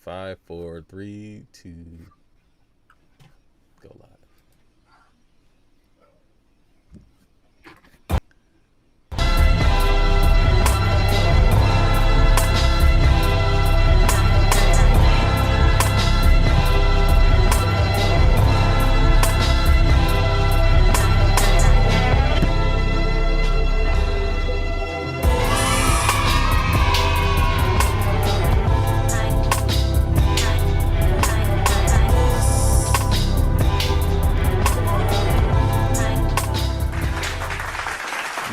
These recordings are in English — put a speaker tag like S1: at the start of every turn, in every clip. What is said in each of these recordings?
S1: 5, 4, 3, 2, go live.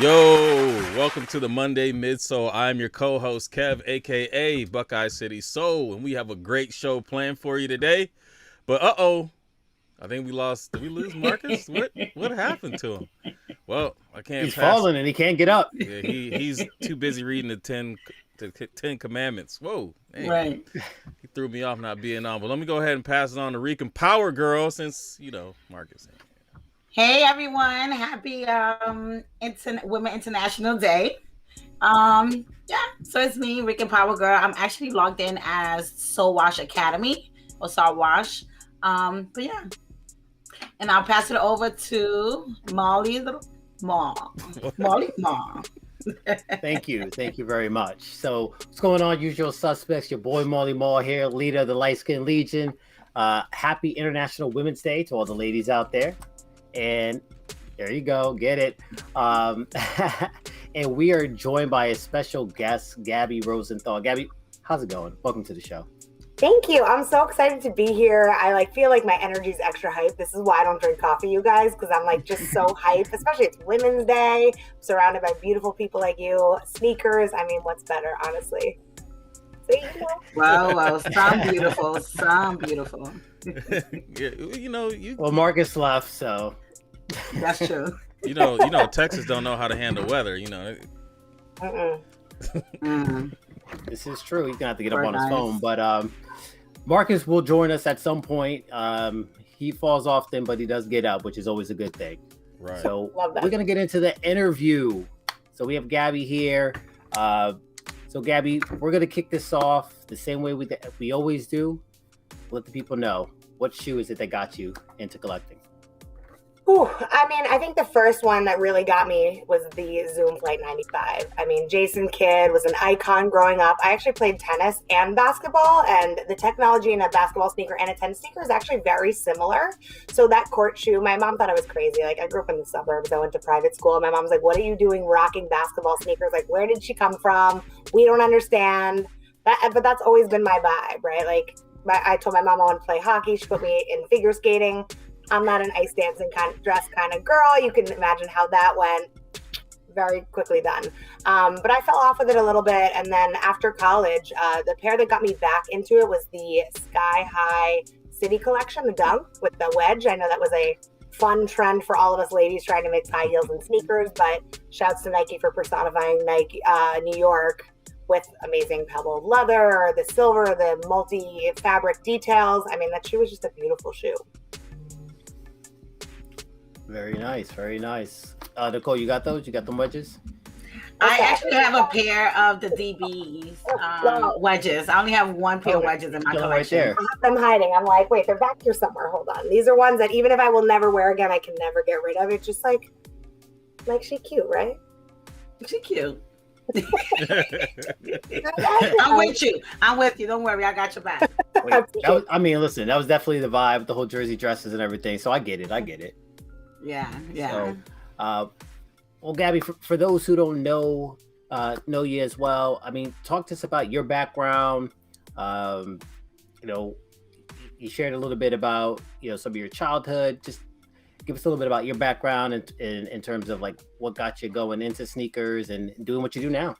S1: Yo, welcome to the Monday Midsole. I'm your co-host Kev, aka Buckeye City Soul, and we have a great show planned for you today. But I think we lost. Did we lose Marcus? What happened to him? Well, I can't.
S2: He's falling and he can't get up.
S1: Yeah, he's too busy reading the 10 Commandments. Whoa, man.
S3: Right.
S1: He threw me off not being on. But let me go ahead and pass it on to Rican Power Girl, since Marcus.
S3: Hey everyone, happy Women International Day. So it's me, Rican Power Girl. I'm actually logged in as Soul Wash Academy or Soul Wash. And I'll pass it over to Molly Ma.
S2: Thank you very much. So what's going on, usual suspects? Your boy Molly Mall here, leader of the Light Skin Legion. Happy International Women's Day to all the ladies out there. And there you go, get it. And we are joined by a special guest, Gabby Rosenthal. Gabby, how's it going? Welcome to the show.
S4: Thank you. I'm so excited to be here. I feel like my energy is extra hype. This is why I don't drink coffee, you guys, because I'm just so hype. Especially it's Women's Day, surrounded by beautiful people like you. Sneakers. I mean, what's better, honestly? See,
S3: Wow, sound beautiful.
S1: Yeah,
S2: Well, Marcus left, so
S3: That's true.
S1: Texas don't know how to handle weather.
S2: This is true. He's gonna have to get up on his phone. But Marcus will join us at some point. He falls often, but he does get up, which is always a good thing.
S1: Right.
S2: So we're gonna get into the interview. So we have Gabby here. So Gabby, we're gonna kick this off the same way we always do. Let the people know, what shoe is it that got you into collecting?
S4: I think the first one that really got me was the Zoom Flight 95. Jason Kidd was an icon growing up. I actually played tennis and basketball, and the technology in a basketball sneaker and a tennis sneaker is actually very similar. So that court shoe, my mom thought I was crazy. I grew up in the suburbs. I went to private school. My mom's like, what are you doing rocking basketball sneakers? Where did she come from? We don't understand. But that's always been my vibe, right? I told my mom I want to play hockey. She put me in figure skating. I'm not an ice dancing kind of girl. You can imagine how that went. Very quickly done. But I fell off with it a little bit. And then after college, the pair that got me back into it was the Sky High City Collection, the dunk with the wedge. I know that was a fun trend for all of us ladies trying to mix high heels and sneakers, but shouts to Nike for personifying Nike New York with amazing pebbled leather, the silver, the multi-fabric details. That shoe was just a beautiful shoe.
S2: Very nice, very nice. Nicole, you got those? You got them wedges?
S3: I actually have a pair of the DBs wedges. I only have one pair of wedges in my collection.
S2: Right there.
S4: I have them hiding. I'm like, wait, they're back here somewhere. Hold on. These are ones that even if I will never wear again, I can never get rid of. It's just like she cute, right?
S3: She cute. I'm with you. Don't worry, I got your back.
S2: Listen, that was definitely the vibe, the whole jersey dresses and everything. So I get it.
S3: Yeah.
S2: So, well, Gabby, for those who don't know you as well, talk to us about your background. You shared a little bit about some of your childhood. Just give us a little bit about your background in terms of what got you going into sneakers and doing what you do now.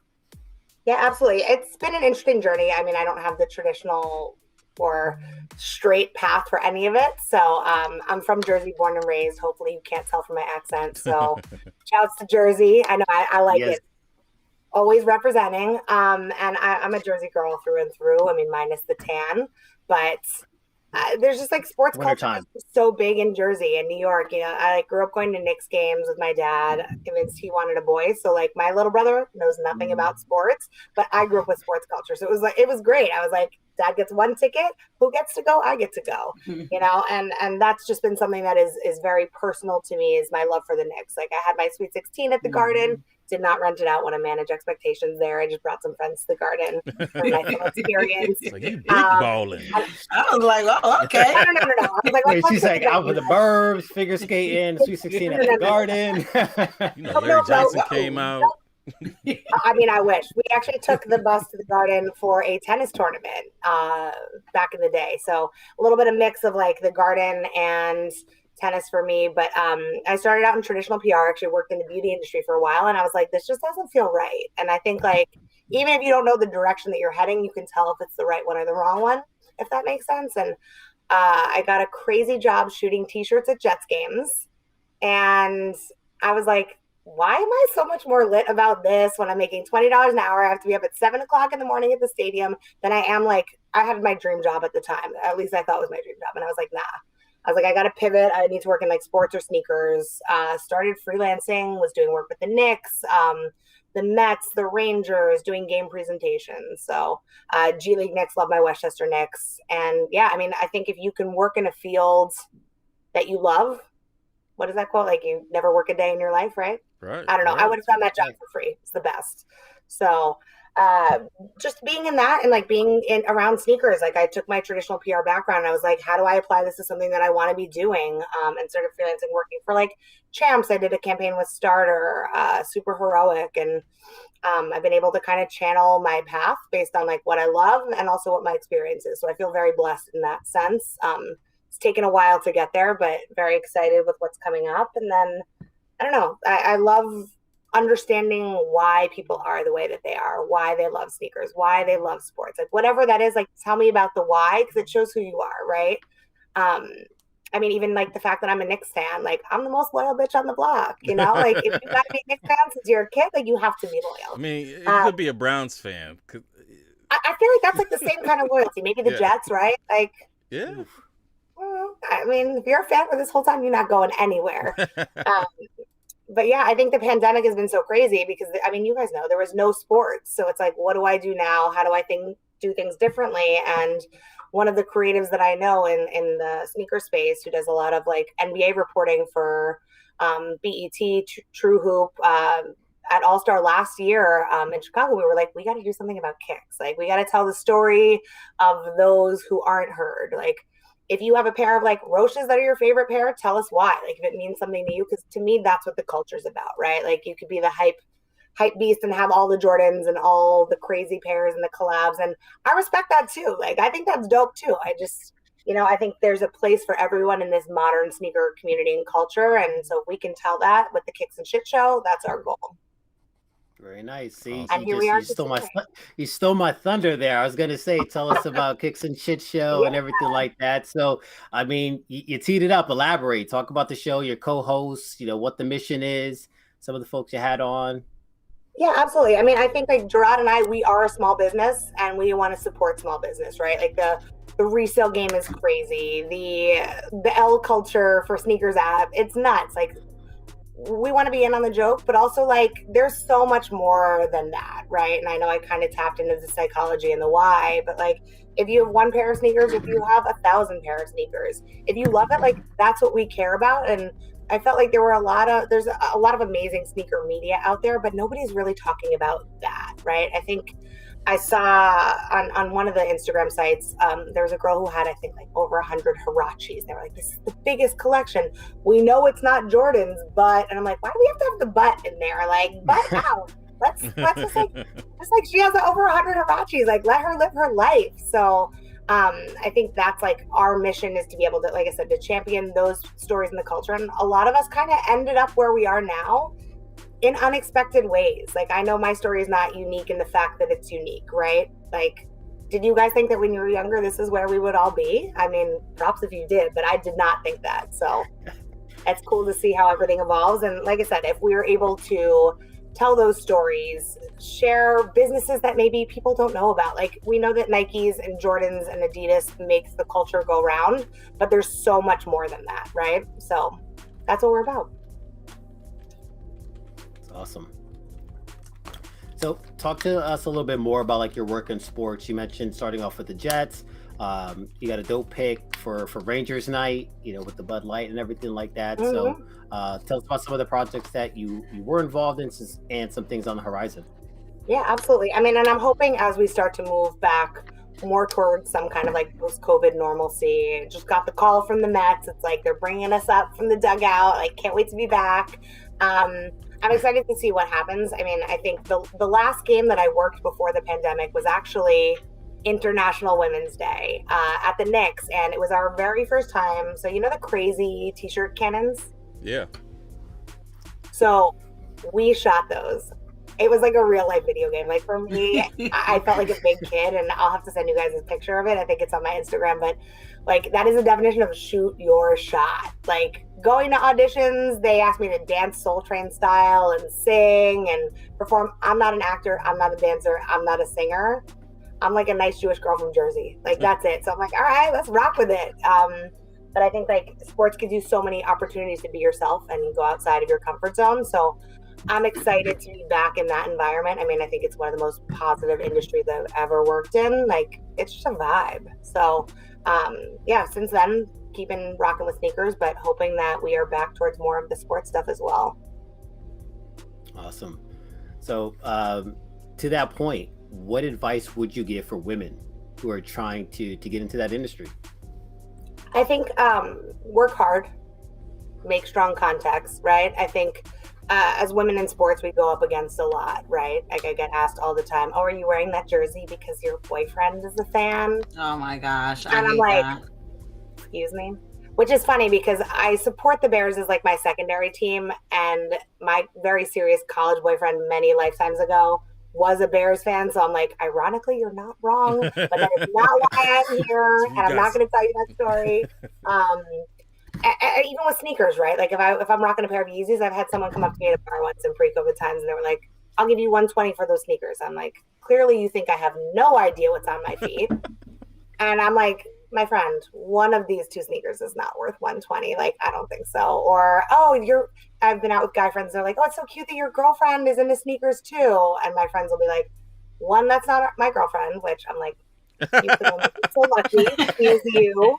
S4: Yeah, absolutely. It's been an interesting journey. I don't have the traditional or straight path for any of it. So I'm from Jersey, born and raised. Hopefully you can't tell from my accent. So shouts to Jersey. I know I like it. Always representing. And I'm a Jersey girl through and through. Minus the tan. But there's just like sports culture
S2: Wintertime.
S4: is so big in Jersey and New York. You know, I like grew up going to Knicks games with my dad, convinced he wanted a boy. So like my little brother knows nothing about sports, but I grew up with sports culture. So it was great. I was like, dad gets one ticket. Who gets to go? I get to go. You know, and that's just been something that is very personal to me, is my love for the Knicks. Like I had my Sweet 16 at the Garden. Did not rent it out, want to manage expectations there. I just brought some friends to the Garden for a nice little experience.
S1: Like, you big balling.
S3: I was like, oh, okay.
S4: No. I was like,
S2: Wait,
S4: let's
S2: she's
S4: take
S2: like
S4: it
S2: out with the burbs, figure skating, Sweet 16 at the Garden.
S1: You know, Larry Johnson came out.
S4: I mean, I wish. We actually took the bus to the Garden for a tennis tournament back in the day. So a little bit of mix of like the Garden and tennis for me. But I started out in traditional PR, actually worked in the beauty industry for a while. And I was like, this just doesn't feel right. And I think like, even if you don't know the direction that you're heading, you can tell if it's the right one or the wrong one, if that makes sense. And I got a crazy job shooting t-shirts at Jets games. And I was like, why am I so much more lit about this when I'm making $20 an hour? I have to be up at 7 o'clock in the morning at the stadium than I am like, I had my dream job at the time. At least I thought it was my dream job. And I was like, nah. I was like, I got to pivot. I need to work in like sports or sneakers. Started freelancing, was doing work with the Knicks, the Mets, the Rangers, doing game presentations. So G League Knicks, love my Westchester Knicks. And yeah, I mean, I think if you can work in a field that you love, what is that quote? Like, you never work a day in your life, right?
S1: Right.
S4: I don't know.
S1: Right.
S4: I would have done that job for free. It's the best. So just being in that and like being in around sneakers, like I took my traditional PR background and I was like, how do I apply this to something that I want to be doing? And started freelancing, working for like Champs. I did a campaign with Starter, Super Heroic, and I've been able to kind of channel my path based on like what I love and also what my experience is. So I feel very blessed in that sense. It's taken a while to get there, but very excited with what's coming up. And then I don't know, I love understanding why people are the way that they are, why they love sneakers, why they love sports, like whatever that is, like tell me about the why, because it shows who you are, right? I mean, even like the fact that I'm a Knicks fan, like I'm the most loyal bitch on the block, you know? Like if you gotta be a Knicks fan since you're a kid, like you have to be loyal.
S1: I mean, it could be a Browns fan.
S4: I feel like that's like the same kind of loyalty. Maybe the Jets, right? Like,
S1: yeah.
S4: Well, I mean, if you're a fan for this whole time, you're not going anywhere. But yeah, I think the pandemic has been so crazy because, I mean, you guys know there was no sports. So it's like, what do I do now? How do I do things differently? And one of the creatives that I know in the sneaker space who does a lot of like NBA reporting for BET, True Hoop, at All-Star last year in Chicago, we were like, we got to do something about kicks. Like, we got to tell the story of those who aren't heard. Like, if you have a pair of like Roches that are your favorite pair, tell us why. Like if it means something to you, because to me, that's what the culture's about, right? Like you could be the hype beast and have all the Jordans and all the crazy pairs and the collabs. And I respect that too. Like, I think that's dope too. I just, you know, I think there's a place for everyone in this modern sneaker community and culture. And so if we can tell that with the Kicks and Shit Show, that's our goal.
S2: Very nice. See,
S4: and here we are.
S2: You stole my thunder there. I was gonna say, tell us about Kicks and Shit Show and everything like that. So, I mean, you teed it up. Elaborate. Talk about the show. Your co-hosts. You know what the mission is. Some of the folks you had on.
S4: Yeah, absolutely. I mean, I think like Gerard and I, we are a small business, and we want to support small business, right? Like the resale game is crazy. The L culture for sneakers app, it's nuts. Like, we want to be in on the joke, but also like there's so much more than that, right? And I know I kind of tapped into the psychology and the why, but like if you have one pair of sneakers, if you have 1,000 pair of sneakers, if you love it, like that's what we care about. And I felt like there's a lot of amazing sneaker media out there, but nobody's really talking about that, right? I think I saw on one of the Instagram sites, there was a girl who had, I think, like over 100 Hirachis. They were like, this is the biggest collection. We know it's not Jordans, but, and I'm like, why do we have to have the but in there? Like, but out. Let's just like she has over 100 Hirachis. Like, let her live her life. So I think that's like our mission, is to be able to, like I said, to champion those stories in the culture. And a lot of us kind of ended up where we are now in unexpected ways. Like, I know my story is not unique in the fact that it's unique, right? Like, did you guys think that when you were younger, this is where we would all be? I mean, props if you did, but I did not think that. So it's cool to see how everything evolves. And like I said, if we are able to tell those stories, share businesses that maybe people don't know about. Like, we know that Nikes and Jordans and Adidas makes the culture go round, but there's so much more than that, right? So that's what we're about.
S2: That's awesome. So talk to us a little bit more about like your work in sports. You mentioned starting off with the Jets. You got a dope pick for Rangers night, you know, with the Bud Light and everything like that.
S4: Mm-hmm.
S2: So tell us about some of the projects that you were involved in and some things on the horizon.
S4: Yeah, absolutely. I mean, and I'm hoping as we start to move back more towards some kind of like post-COVID normalcy. Just got the call from the Mets. It's like they're bringing us up from the dugout. Like, can't wait to be back. I'm excited to see what happens. I mean, I think the last game that I worked before the pandemic was actually International Women's Day at the Knicks, and it was our very first time. So, you know the crazy t-shirt cannons?
S1: Yeah.
S4: So we shot those. It was like a real life video game. Like, for me, I felt like a big kid, and I'll have to send you guys a picture of it. I think it's on my Instagram, but like, that is the definition of shoot your shot. Like, going to auditions, they asked me to dance Soul Train style and sing and perform. I'm not an actor. I'm not a dancer. I'm not a singer. I'm like a nice Jewish girl from Jersey. Like, that's it. So I'm like, all right, let's rock with it. But I think like sports gives you so many opportunities to be yourself and go outside of your comfort zone. So I'm excited to be back in that environment. I mean, I think it's one of the most positive industries I've ever worked in. Like, it's just a vibe. So yeah, since then, keeping rocking with sneakers, but hoping that we are back towards more of the sports stuff as well.
S2: Awesome. So to that point, what advice would you give for women who are trying to get into that industry?
S4: I think work hard, make strong contacts, right? I think as women in sports, we go up against a lot, right? Like, I get asked all the time, oh, are you wearing that jersey because your boyfriend is a fan?
S3: Oh my gosh.
S4: And I'm like, excuse me? Which is funny because I support the Bears as like my secondary team, and my very serious college boyfriend many lifetimes ago was a Bears fan. So I'm like, ironically, you're not wrong, but that is not why I'm here, and I'm not going to tell you that story. Even with sneakers, right? Like, if I'm rocking a pair of Yeezys, I've had someone come up to me at a bar once in pre-COVID times, and they were like, I'll give you $120 for those sneakers. I'm like, clearly you think I have no idea what's on my feet. And I'm like, my friend, one of these two sneakers is not worth $120. Like, I don't think so. Or, oh, I've been out with guy friends. They're like, oh, it's so cute that your girlfriend is into sneakers too. And my friends will be like, one, that's not my girlfriend, which I'm like, you feel so lucky. She's you.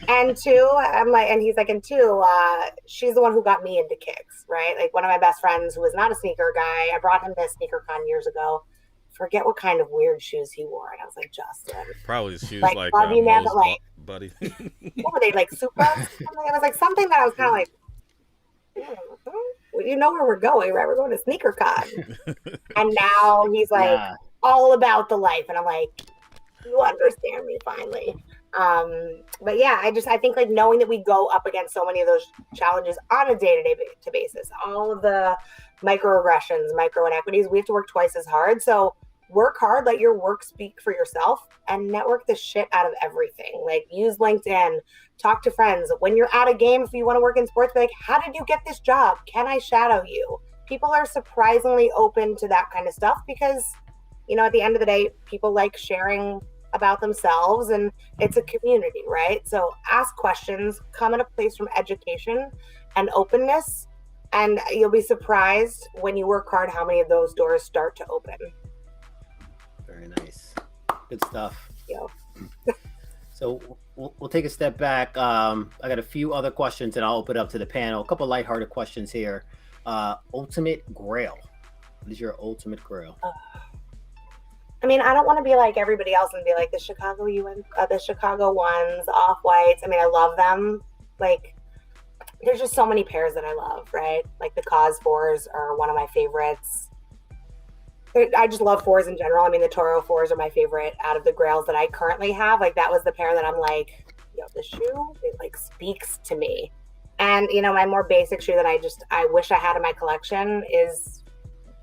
S4: And two, I'm like, and he's like, and two, she's the one who got me into kicks, right? Like, one of my best friends who was not a sneaker guy, I brought him to SneakerCon years ago. Forget what kind of weird shoes he wore, and I was like, Justin,
S1: probably shoes
S4: like love you, man, but like,
S1: buddy.
S4: what were they, like Supra? It was like something that I was kind of like, well, you know where we're going, right? We're going to SneakerCon. And now he's like all about the life, and I'm like, you understand me finally. But yeah, I think like knowing that we go up against so many of those challenges on a day-to-day basis, all of the microaggressions, micro inequities, we have to work twice as hard. So work hard, let your work speak for yourself, and network the shit out of everything. Like, use LinkedIn, talk to friends. When you're at a game, if you want to work in sports, be like, how did you get this job? Can I shadow you? People are surprisingly open to that kind of stuff because, you know, at the end of the day, people like sharing about themselves, and it's a community, right? So ask questions, come at a place from education and openness, and you'll be surprised when you work hard how many of those doors start to open.
S2: Very nice. Good stuff.
S4: Yeah.
S2: So we'll take a step back. I got a few other questions and I'll open it up to the panel. A couple lighthearted questions here. Ultimate grail. What is your ultimate grail?
S4: I mean, I don't want to be like everybody else and be like the Chicago ones, Off-Whites. I mean, I love them. Like, there's just so many pairs that I love, right? Like, the Cause 4s are one of my favorites. I just love 4s in general. I mean, the Toro 4s are my favorite out of the grails that I currently have. Like, that was the pair that I'm like, yo, the shoe, it like speaks to me. And, you know, my more basic shoe that I wish I had in my collection is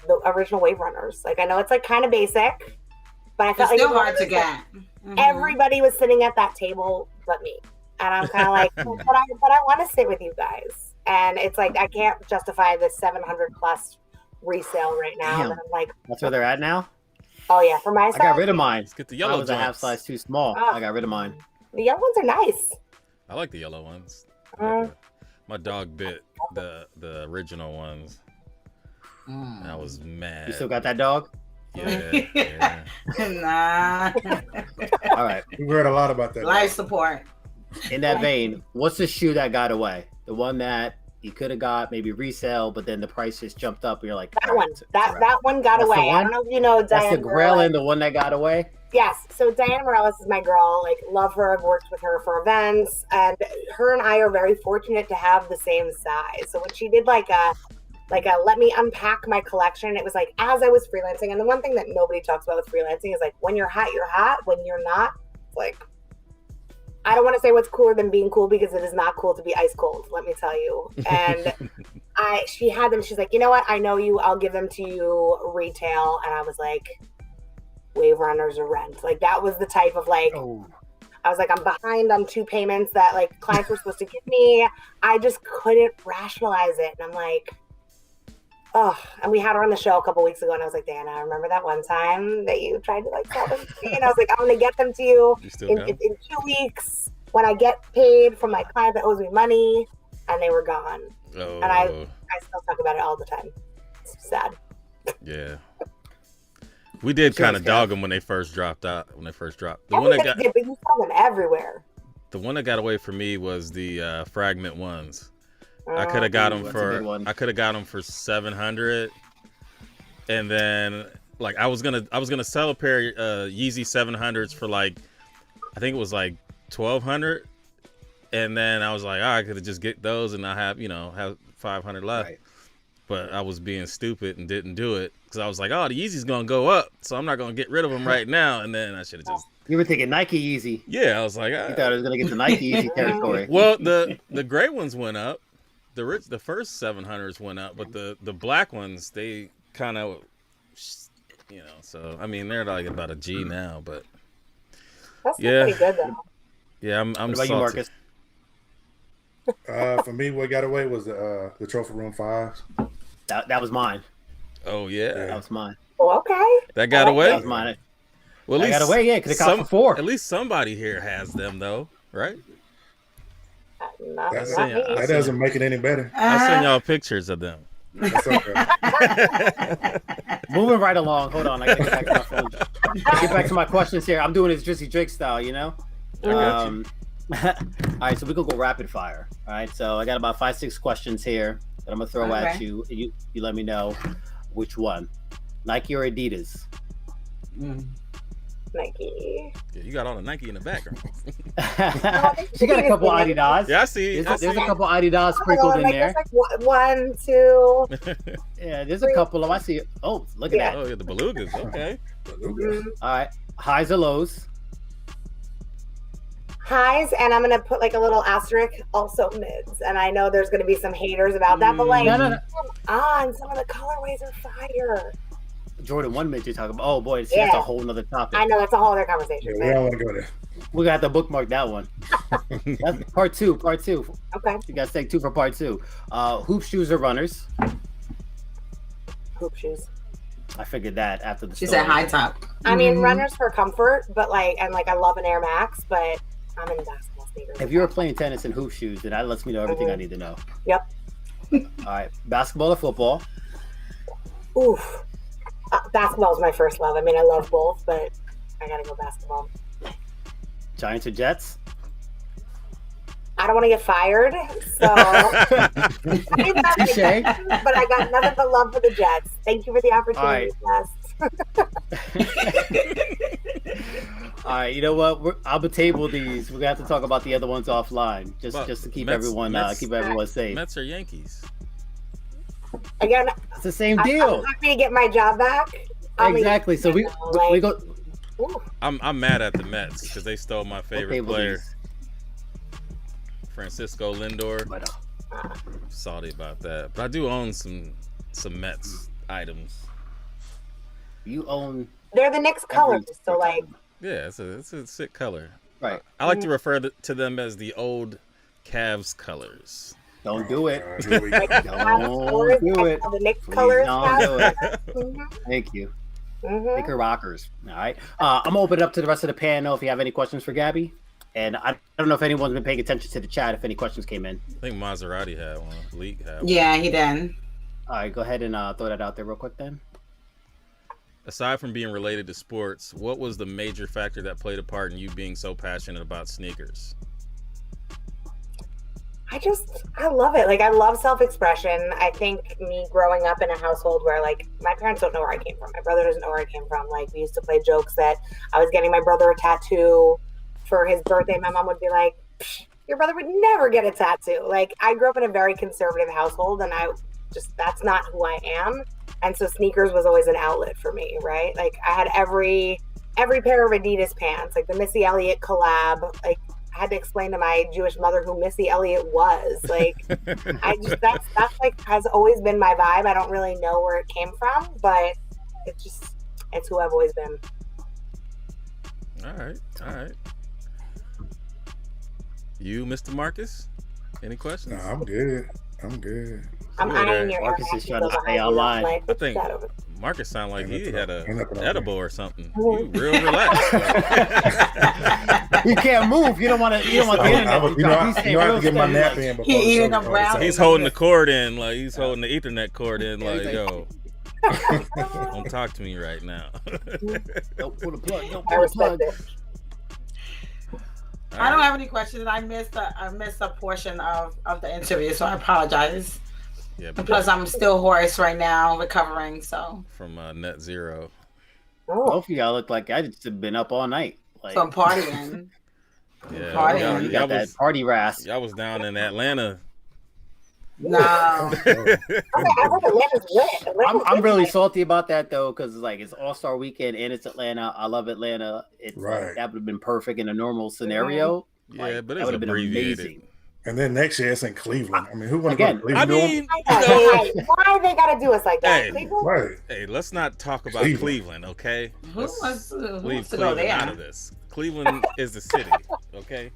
S4: the original Wave Runners. Like, I know it's like kind of basic, but I felt
S3: it's
S4: like
S3: still hard to get.
S4: Everybody was sitting at that table but me. And I'm kind of like, but I want to sit with you guys. And it's like, I can't justify the $700+ resale right now.
S2: Damn.
S4: And I'm like,
S2: That's where they're at now.
S4: oh yeah, for my
S2: I
S4: size.
S2: got rid of mine.
S1: Let's get the
S2: I
S1: yellow
S2: was a half
S1: joints.
S2: size too small.
S4: Ah.
S2: I got rid of mine.
S4: The yellow ones are nice.
S1: I like the yellow ones.
S4: Mm.
S1: My dog bit the original ones. I was mad.
S2: You still got that dog?
S1: Yeah.
S3: Nah.
S2: All right.
S5: We heard a lot about that.
S3: Life support.
S2: In that vein, what's the shoe that got away? The one that you could have got maybe resale, but then the price just jumped up. And you're like,
S4: That one. That one got
S2: That's the
S4: away. I
S2: one?
S4: don't know if you know
S2: That's
S4: Diane
S2: the Grail
S4: Morales.
S2: and the one that got away.
S4: Yes. So Diane Morales is my girl. Like, love her. I've worked with her for events, and her and I are very fortunate to have the same size. So when she did like a let me unpack my collection, it was like as I was freelancing. And the one thing that nobody talks about with freelancing is like when you're hot, you're hot. When you're not, it's like I don't want to say what's cooler than being cool because it is not cool to be ice cold. Let me tell you. And she had them. She's like, you know what? I know you. I'll give them to you retail. And I was like, Wave Runners or rent. Like that was the type of like.
S2: Oh.
S4: I was like, I'm behind on 2 payments that like clients were supposed to give me. I just couldn't rationalize it. And I'm like, oh, and we had her on the show a couple weeks ago, and I was like, Dana, I remember that one time that you tried to like sell them to me, and I was like, I'm gonna get them to you in 2 weeks when I get paid from my client that owes me money, and they were gone.
S1: Oh.
S4: And I still talk about it all the time. It's sad.
S1: Yeah. We did kind of dog them when they first dropped out. The
S4: Everybody did, but you saw them everywhere.
S1: The one that got away from me was the fragment ones. I could have got them for 700, and then like I was gonna sell a pair of Yeezy 700s for like I think it was like 1,200, and then I was like, I could have just get those and I have 500 left. Right. But I was being stupid and didn't do it because I was like, oh, the Yeezy's gonna go up, so I'm not gonna get rid of them right now. And then I should have just.
S2: You were thinking Nike Yeezy.
S1: Yeah, I was like,
S2: you thought it was gonna get the Nike Yeezy territory.
S1: Well, the gray ones went up. The first 700s went up, but the black ones they kind of, So I mean, they're like about a G now, but
S4: that's pretty good though.
S1: Yeah, I'm
S2: what about
S1: salty.
S2: You, Marcus?
S5: For me, what got away was the Trophy Room 5s.
S2: That was mine.
S1: Oh yeah,
S2: that was mine.
S4: Oh, okay.
S1: That got away.
S2: That was mine.
S1: Well, at least
S2: got away, yeah, because it cost for 4.
S1: At least somebody here has them, though, right?
S5: That doesn't make it any better.
S1: I'll send y'all pictures of them.
S5: That's okay.
S2: Moving right along. Hold on, I gotta get back to my phone. Get back to my questions here. I'm doing this Drizzy Drake style, you know.
S1: I got you.
S2: All right, so we could go rapid fire. All right, so I got about 5-6 questions here that I'm gonna throw at you. You let me know which one, Nike or Adidas.
S4: Nike.
S1: Yeah, you got all the Nike in the background.
S2: She got a couple Adidas.
S1: Yeah, I see.
S2: There's a couple Adidas sprinkled in there.
S4: Like 1, 2.
S2: Yeah, there's a couple of. I see. Oh, look at that.
S1: Oh, yeah, the belugas. Okay.
S2: All right, highs or lows?
S4: Highs, and I'm gonna put like a little asterisk, also mids. And I know there's gonna be some haters about that, but like,
S2: no.
S4: Some of the colorways are fire.
S2: Jordan 1 mid you're talking about. Oh boy, that's a whole nother topic.
S4: I know that's a whole other conversation.
S5: Yeah, we don't want to go there.
S2: We're gonna have to bookmark that one. That's part two.
S4: Okay.
S2: You guys take 2 for part 2. Hoop shoes or runners?
S4: Hoop shoes.
S2: I figured that after the
S3: She
S2: story.
S3: said high top.
S4: I mean, runners for comfort, but I love an Air Max, but I'm in basketball sneakers.
S2: If you were playing tennis in hoop shoes, then that lets me know everything I need to know.
S4: Yep.
S2: All right, basketball or football?
S4: Oof. Basketball is my first love. I mean, I love both, but I gotta go basketball.
S2: Giants or Jets?
S4: I don't want to get fired, so
S2: Touche.
S4: But I got nothing but love for the Jets. Thank you for the opportunity,
S2: All right, you know what? I'm gonna table these. We're gonna have to talk about the other ones offline, just to keep everyone safe.
S1: Mets or Yankees?
S4: Again,
S2: it's the same deal.
S4: I'm happy to get my job back.
S2: Exactly. So we go.
S4: Ooh.
S1: I'm mad at the Mets because they stole my favorite player, Francisco Lindor. Salty about that, but I do own some Mets items.
S2: You own.
S4: They're the Knicks colors, so like.
S1: Yeah, it's a sick color.
S2: Right.
S1: I like to refer to them as the old Cavs colors.
S2: Don't do it.
S5: Here we go.
S2: Don't do it.
S4: The Nick
S2: Please
S4: colors.
S2: don't do it.
S4: Mhm,
S2: Thank you.
S4: mhm.
S2: Make her rockers. All right. I'm gonna open it up to the rest of the panel if you have any questions for Gabby. And I don't know if anyone's been paying attention to the chat if any questions came in.
S1: I think Maserati had one. Leak had one.
S3: Yeah, he did.
S2: All right, go ahead and throw that out there real quick then.
S1: Aside from being related to sports, what was the major factor that played a part in you being so passionate about sneakers?
S4: I love it. Like, I love self-expression. I think me growing up in a household where, like, my parents don't know where I came from. My brother doesn't know where I came from. Like, we used to play jokes that I was getting my brother a tattoo for his birthday. My mom would be like, your brother would never get a tattoo. Like, I grew up in a very conservative household, and that's not who I am. And so sneakers was always an outlet for me, right? Like, I had every pair of Adidas pants, like the Missy Elliott collab. Like, I had to explain to my Jewish mother who Missy Elliott was. Like, that's like has always been my vibe. I don't really know where it came from, but it's who I've always been.
S1: All right. You, Mr. Marcus? Any questions?
S5: No, I'm good.
S4: I'm
S1: Ooh,
S4: eyeing your
S2: Marcus is trying to
S4: behind
S2: stay
S4: you.
S2: online.
S4: Like,
S1: I
S4: what's
S1: think
S4: that over
S1: Marcus sounded like he had a
S5: Ain't nothing over
S1: edible
S5: there.
S1: or something. You real relaxed.
S2: You can't move. You don't want to. You don't want the internet.
S5: I have to get my nap in before
S3: He
S5: the
S3: eating
S5: show
S3: a
S5: starts.
S3: brownie.
S1: He's holding the cord in, like he's holding the Ethernet cord in, like,
S2: Yeah,
S1: yo, don't talk to me right now.
S2: Don't pull the plug. Don't
S4: I
S2: pull the
S4: respect
S2: plug.
S4: it.
S3: I don't have any questions. I missed a portion of the interview, so I apologize.
S1: Yeah,
S3: And plus, I'm still hoarse right now, recovering. So
S1: from Net Zero.
S4: Oh,
S2: Both of y'all look like I just have been up all night. Like,
S3: I'm partying.
S1: Yeah,
S3: Party.
S1: y'all-
S2: you
S1: y'all
S2: got that
S1: was-
S2: party rasp.
S1: Y'all was down in Atlanta.
S3: No.
S4: I heard Atlanta's lit.
S2: I'm really salty about that though, because like it's All-Star Weekend and it's Atlanta. I love Atlanta. It's
S5: Right.
S2: that would have been perfect in a normal scenario.
S1: Yeah,
S2: Like,
S1: but
S2: that
S1: it's
S2: would have been
S1: abbreviated.
S2: amazing.
S5: And then next year it's in Cleveland. I mean, who want to go to
S2: Again,
S5: Cleveland?
S1: I mean,
S4: Why they gotta do us like that?
S1: Hey.
S4: Cleveland?
S5: Right.
S1: hey, let's not talk about
S5: Cleveland.
S1: Cleveland, okay?
S3: Who
S1: Let's
S3: wants to
S1: leave
S3: go
S1: Cleveland
S3: there?
S1: out of this. Cleveland is the city, okay?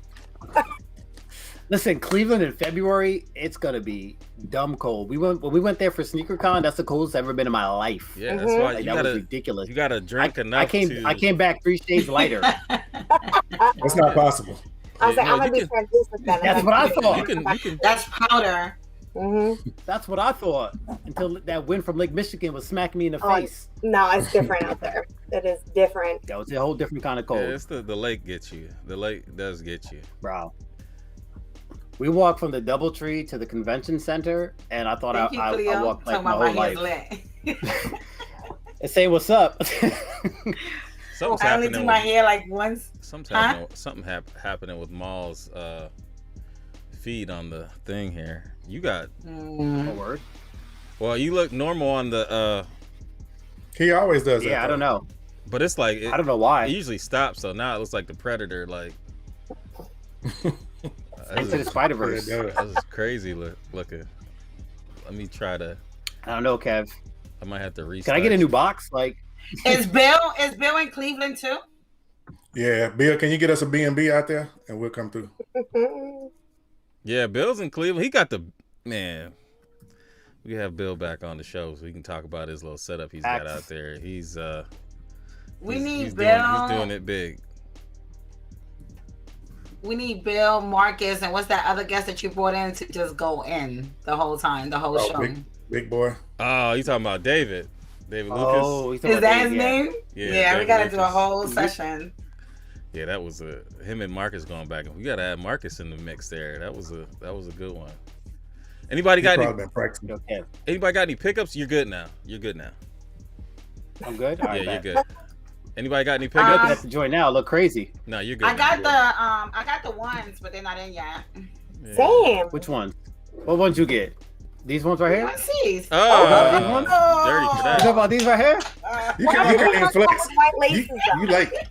S2: Listen, Cleveland in February, it's gonna be dumb cold. When we went there for SneakerCon. That's the coldest I've ever been in my life.
S1: Yeah, that's
S4: Mhm.
S1: why
S2: Like,
S1: you
S2: that was
S1: gotta
S2: ridiculous.
S1: drink enough.
S2: I came back 3 shades lighter.
S5: That's not possible.
S4: I was like,
S1: Yeah,
S4: I'm
S1: no,
S4: gonna be
S1: you
S4: translucent then.
S2: That's what I thought.
S1: You can.
S3: That's powder.
S4: Mm-hmm.
S2: That's what I thought until that wind from Lake Michigan was smacking me in the
S4: Oh,
S2: face.
S4: No, it's different out there. It is different.
S2: That was a whole different kind of cold,
S1: Yeah, it's the lake gets you. The lake does get you.
S2: bro. We walked from the DoubleTree to the convention center, and I thought
S3: Thank you,
S2: I
S3: Cleo.
S2: walked like
S3: Talking
S2: my
S3: about
S2: whole
S3: my hands
S2: life.
S3: lit.
S2: And say what's up.
S1: Something's
S3: I only
S1: happening.
S3: do my
S1: With,
S3: hair like once.
S1: something happening with Maul's feed on the thing here. You got
S2: A word?
S1: well, you look normal on the
S5: He always does that.
S2: Yeah, I don't know.
S1: but it's like
S2: I don't know why.
S1: it usually stops. So now it looks like the Predator. Like
S2: Into the Spider-Verse.
S5: Yeah, it does.
S1: This is crazy looking. Let me try to.
S2: I don't know, Kev.
S1: I might have to
S2: Can
S1: restart.
S2: I get a new box? Like,
S3: Is Bill in Cleveland too?
S5: Yeah, Bill, can you get us a B&B out there and we'll come through?
S1: Yeah, Bill's in Cleveland. He got the man. We can have Bill back on the show so we can talk about his little setup he's got out there. He's
S3: We
S1: he's-
S3: need
S1: he's
S3: Bill.
S1: He's doing it big.
S3: We need Bill, Marcus, and what's that other guest that you brought in to just go in the whole time, the whole show?
S5: Big boy.
S1: Oh, you talking about David? David Lucas?
S2: oh, he's talking
S3: Is
S2: about
S3: that his
S2: Dave,
S3: name?
S1: Yeah,
S3: Yeah, we
S1: David
S3: gotta do a
S1: Lucas.
S3: whole session.
S1: Yeah, that was him and Marcus going back. We gotta add Marcus in the mix there. That was a good one. Anybody
S5: He's
S1: got
S5: probably
S1: any,
S5: been practicing.
S2: Okay,
S1: anybody got any pickups? You're good now. You're good now.
S2: I'm good. All right,
S1: Yeah, you're
S2: bet.
S1: good. Anybody got any
S2: I'm
S1: pickups?
S2: looking at the joint now. Look crazy.
S1: No, you're good.
S3: I got
S1: now.
S3: the ones, but they're not in yet.
S1: Yeah.
S4: Same.
S2: Which ones? What ones you get? These ones right here?
S3: Let's see.
S1: Oh,
S2: these ones?
S1: dirty for
S2: You
S1: that.
S2: talking about these right here?
S5: You can't even flex.
S4: White
S5: You,
S4: laces.
S5: you like it.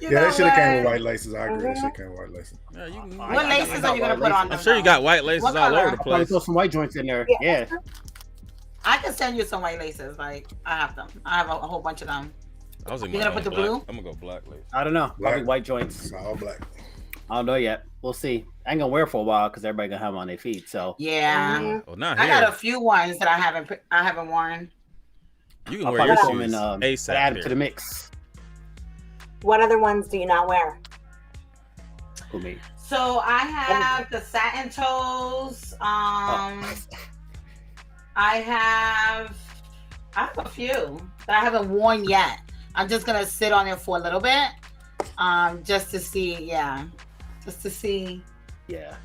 S3: You
S5: Yeah,
S3: know
S5: that should have came with
S3: what?
S5: white laces. I agree. That shit came with white laces.
S1: Yeah, you can-
S2: I
S3: What
S2: got
S3: laces are you gonna
S2: white
S3: put on
S2: laces.
S3: them?
S1: I'm sure you got white laces
S3: What
S1: all over
S3: color?
S1: the
S2: Probably
S1: place.
S2: throw some white joints in there.
S4: Yeah.
S2: Yeah.
S3: I can send you some white laces. Like I have them. I have a whole bunch of them.
S1: I was in
S3: You
S1: my
S3: gonna
S1: own
S3: put the
S1: black.
S3: blue?
S1: I'm gonna go black lace.
S2: I don't know. Probably
S5: Black.
S2: white joints.
S5: It's all black.
S2: I don't know yet. We'll see. I ain't gonna wear it for a while because everybody gonna have them on their feet. So
S3: Yeah.
S1: Well, not
S3: I
S1: here.
S3: got a few ones that I haven't worn.
S1: You can
S2: I'll
S1: wear your
S2: probably
S1: shoes
S2: come and
S1: ASAP
S2: add them
S1: here.
S2: to the mix.
S4: What other ones do you not wear?
S2: Who me?
S3: So I have the satin toes. I have a few that I haven't worn yet. I'm just gonna sit on it for a little bit, just to see. Yeah, just to see.
S2: Yeah.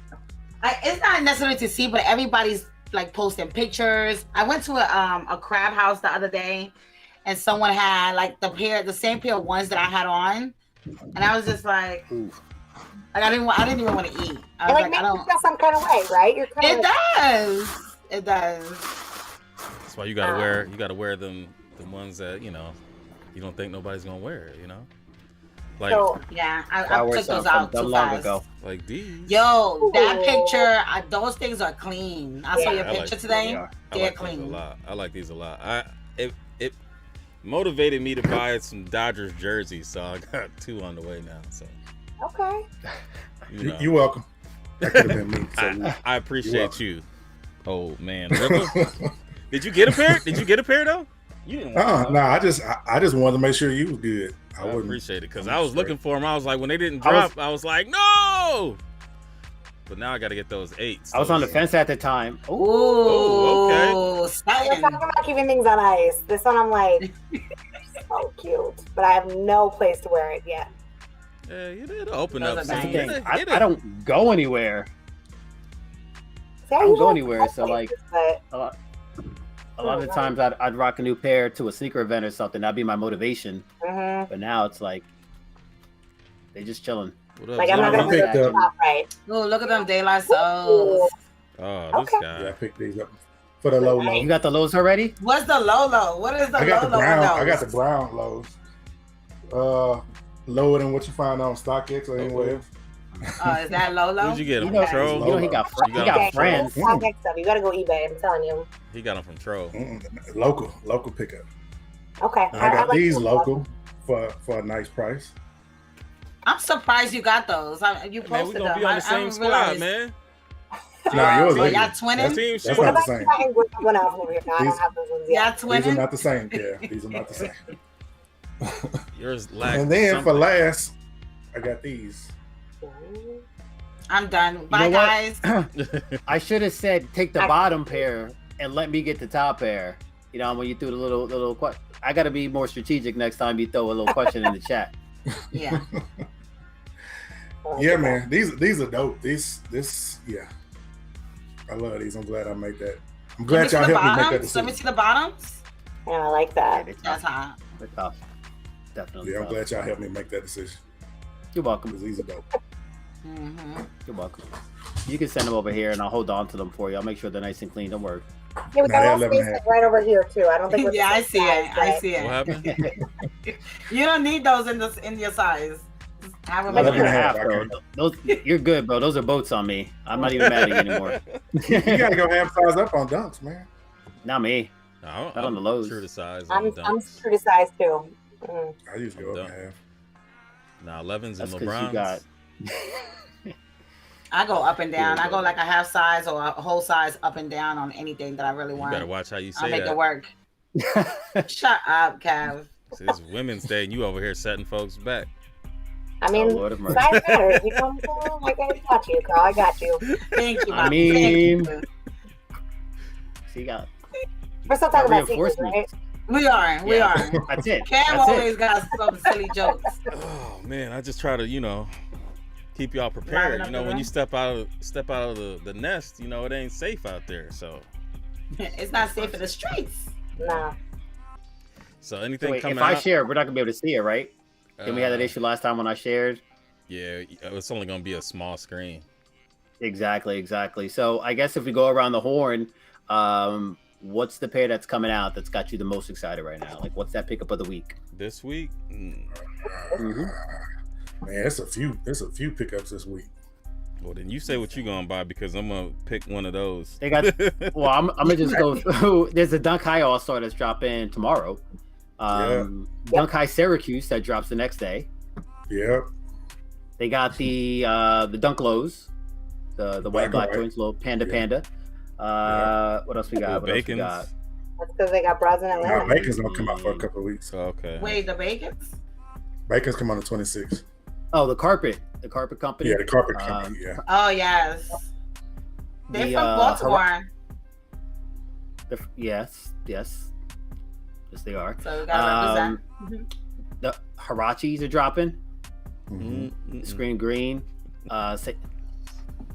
S3: It's not necessarily to see, but everybody's like posting pictures. I went to a crab house the other day, and someone had like the same pair of ones that I had on, and I was just like,
S2: Oof.
S3: I didn't even want to eat. I
S4: It
S3: was
S4: like
S3: like, I
S4: makes you
S3: don't.
S4: feel some kind of way, right? You're kind of
S3: It does. It does.
S1: That's why you gotta wear them the ones that you don't think nobody's gonna wear. Like
S4: so,
S3: Yeah, I
S2: wear
S3: took those
S2: some
S3: out
S2: from
S3: too
S2: long
S3: fast.
S2: ago.
S1: like these.
S3: Yo, that
S4: Ooh.
S3: picture, those things are clean. I saw
S4: Yeah.
S3: your
S1: I like
S3: picture
S1: them.
S3: today.
S2: They are.
S1: I
S3: They're
S1: like these a
S3: clean.
S1: lot. I like these a lot. It motivated me to buy some Dodgers jerseys, so I got 2 on the way now. So
S4: okay.
S5: You're welcome. That could have been me. So
S1: I appreciate you. Oh man, Ripple, did you get a pair? Did you get a pair though? You didn't. Want
S5: no, I just wanted to make sure you was good.
S1: I
S5: wouldn't
S1: appreciate it because
S5: I'm
S1: I was
S5: straight.
S1: looking for them. I was like, when they didn't drop, I was like, no. But now I got to get those 8s.
S2: I was on the fence at the time.
S3: Ooh,
S1: okay.
S4: We're
S3: Satin.
S4: talking about keeping things on ice. This one I'm like, so cute, but I have no place to wear it yet.
S1: Yeah, it'll open
S3: Those
S1: up.
S3: are
S2: That's the
S1: soon.
S2: thing.
S1: It'll-
S2: I don't go anywhere.
S4: See,
S2: I don't go
S4: usually
S2: anywhere,
S4: like
S2: so, like,
S4: places,
S2: a lot of the times I'd rock a new pair to a sneaker event or something. That'd be my motivation.
S4: but, mhm.
S2: But now it's like they just chilling.
S1: What up,
S4: Like I'm not gonna
S1: Zama?
S5: picked
S4: wear it
S5: up-
S4: top right.
S3: Ooh, look at them daylight souls.
S1: Oh, this
S4: Okay.
S1: guy.
S5: Yeah, I picked these up for the low
S2: You
S5: low.
S2: got the lows already?
S3: What's the Lolo? What is the
S5: I got the
S3: Lolo?
S5: brown.
S3: in
S5: I got the
S3: those?
S5: brown lows. Lower than what you find on StockX or anywhere else.
S3: Is that Lolo?
S1: Where'd you get him
S2: You know,
S1: from Troll?
S2: you know he got
S1: You got
S2: he got
S1: him from
S2: friends.
S1: Troll?
S4: StockX stuff. You gotta go eBay. I'm telling you.
S1: He got them from Troll.
S5: Local pickup.
S4: Okay.
S5: And I got
S4: like
S5: these
S4: those.
S5: local for a nice price.
S3: I'm surprised you got those. You
S1: Man, we
S3: posted
S1: gonna
S3: them.
S1: be on the same
S3: didn't
S1: squad,
S3: realize.
S1: man.
S5: Nah, yours
S3: So
S5: ain't.
S3: y'all
S5: That's
S3: twinning?
S1: Team
S5: That's
S1: shoes.
S5: not the
S4: But
S5: same.
S4: I ain't with one else over here. No, I
S5: These-
S4: don't have those ones
S3: Y'all
S4: yet.
S5: These are
S3: twinning?
S5: not the same. Yeah, these are not the same.
S1: Yours lack.
S5: And then for
S1: something.
S5: last, I got these.
S3: I'm done. Bye,
S2: You know what?
S3: guys.
S2: I should have said take the bottom pair and let me get the top pair. You know, when you threw the little question. I got to be more strategic next time you throw a little question in the chat.
S3: Yeah.
S5: Yeah, man. These are dope. This yeah. I love these. I'm glad I made that. I'm glad y'all helped me make that
S3: Let me
S5: decision.
S3: see the bottoms.
S4: Yeah, I like that.
S3: That's hot.
S2: They're tough. Definitely.
S5: Yeah, I'm
S2: tough.
S5: glad y'all helped me make that decision.
S2: You're welcome.
S5: Because these are dope.
S3: Mm-hmm.
S2: You're welcome. You can send them over here and I'll hold on to them for you. I'll make sure they're nice and clean. Don't worry.
S4: Yeah, we
S5: Nah,
S4: got
S5: they're
S4: one
S5: 11 and a half.
S4: right over here too. I don't think. We're the
S3: Yeah, I
S4: same
S3: see
S4: size,
S3: it. I
S4: but-
S3: see
S1: What
S3: it.
S1: happened?
S3: You don't need those in your size. Just have them
S5: 11
S2: 11
S5: and
S2: and
S5: a
S2: a
S5: half,
S2: half,
S5: I
S2: bro. Those, you're good, bro. Those are boats on me. I'm not even mad at you anymore.
S5: You gotta go half size up on dunks, man.
S2: Not me.
S1: No,
S2: Not on the lows.
S1: True to size.
S4: I'm
S1: dunks.
S4: true to size too. Mm.
S5: I used to go up
S1: Dunk.
S5: half.
S1: Nah, 11s and
S2: That's because
S1: LeBrons.
S2: you got.
S3: I go up and down.
S2: Yeah,
S3: I go like a half size or a whole size up and down on anything that I really
S1: You
S3: want.
S1: better watch how you
S3: I'll
S1: say
S3: make it
S1: that.
S3: work. Shut up, Kev.
S1: It's Women's Day and you over here setting folks back.
S4: I mean,
S2: Oh, Lord of mercy.
S4: size matters. You know what I'm saying? I got you, Carl. I got you.
S3: Thank you.
S2: I
S3: Mom.
S2: mean-
S3: Thank you.
S2: So you got.
S4: We're still talking about secrets,
S2: Reinforcement.
S4: right?
S3: We are. We
S2: Yeah.
S3: are.
S2: That's it.
S3: Kev
S2: That's it.
S3: always got some silly jokes.
S1: Oh man, I just try to, keep y'all prepared.
S3: up
S1: You know,
S3: the
S1: when you
S3: room.
S1: step out of the nest, it ain't safe out there. So
S3: It's not safe in the streets.
S4: Nah.
S1: anything
S2: Wait,
S1: coming
S2: if
S1: out,
S2: I share, we're not gonna be able to see it, right? Then we had that issue last time when I shared.
S1: Yeah, it's only gonna be a small screen.
S2: Exactly. So I guess if we go around the horn, what's the pair that's coming out that's got you the most excited right now? Like, what's that pickup of the week?
S1: This week,
S2: Mm-hmm.
S5: Man, it's a few pickups this week.
S1: well then you say what you gonna buy because I'm gonna pick one of those.
S2: They got. Well, I'm gonna just go through. There's a Dunk High All Star that's dropping tomorrow. Dunk High Syracuse that drops the next day.
S5: Yep.
S2: They got the Dunk Lows, the white and black joints, little panda. What else we got? What else we got?
S4: That's because they got bras in Atlanta.
S5: Nah, Bacon's gonna come out for a couple of weeks.
S1: Okay.
S3: Wait, the Bacons?
S5: Bacon's come on the 26th.
S2: Oh, the carpet company.
S5: Yeah, the carpet company. Yeah.
S3: Oh yes. They're from Baltimore.
S2: Yes, they are.
S3: So we gotta represent.
S2: The Hirachis are dropping.
S5: Mm-hmm.
S2: Screen green.
S5: St.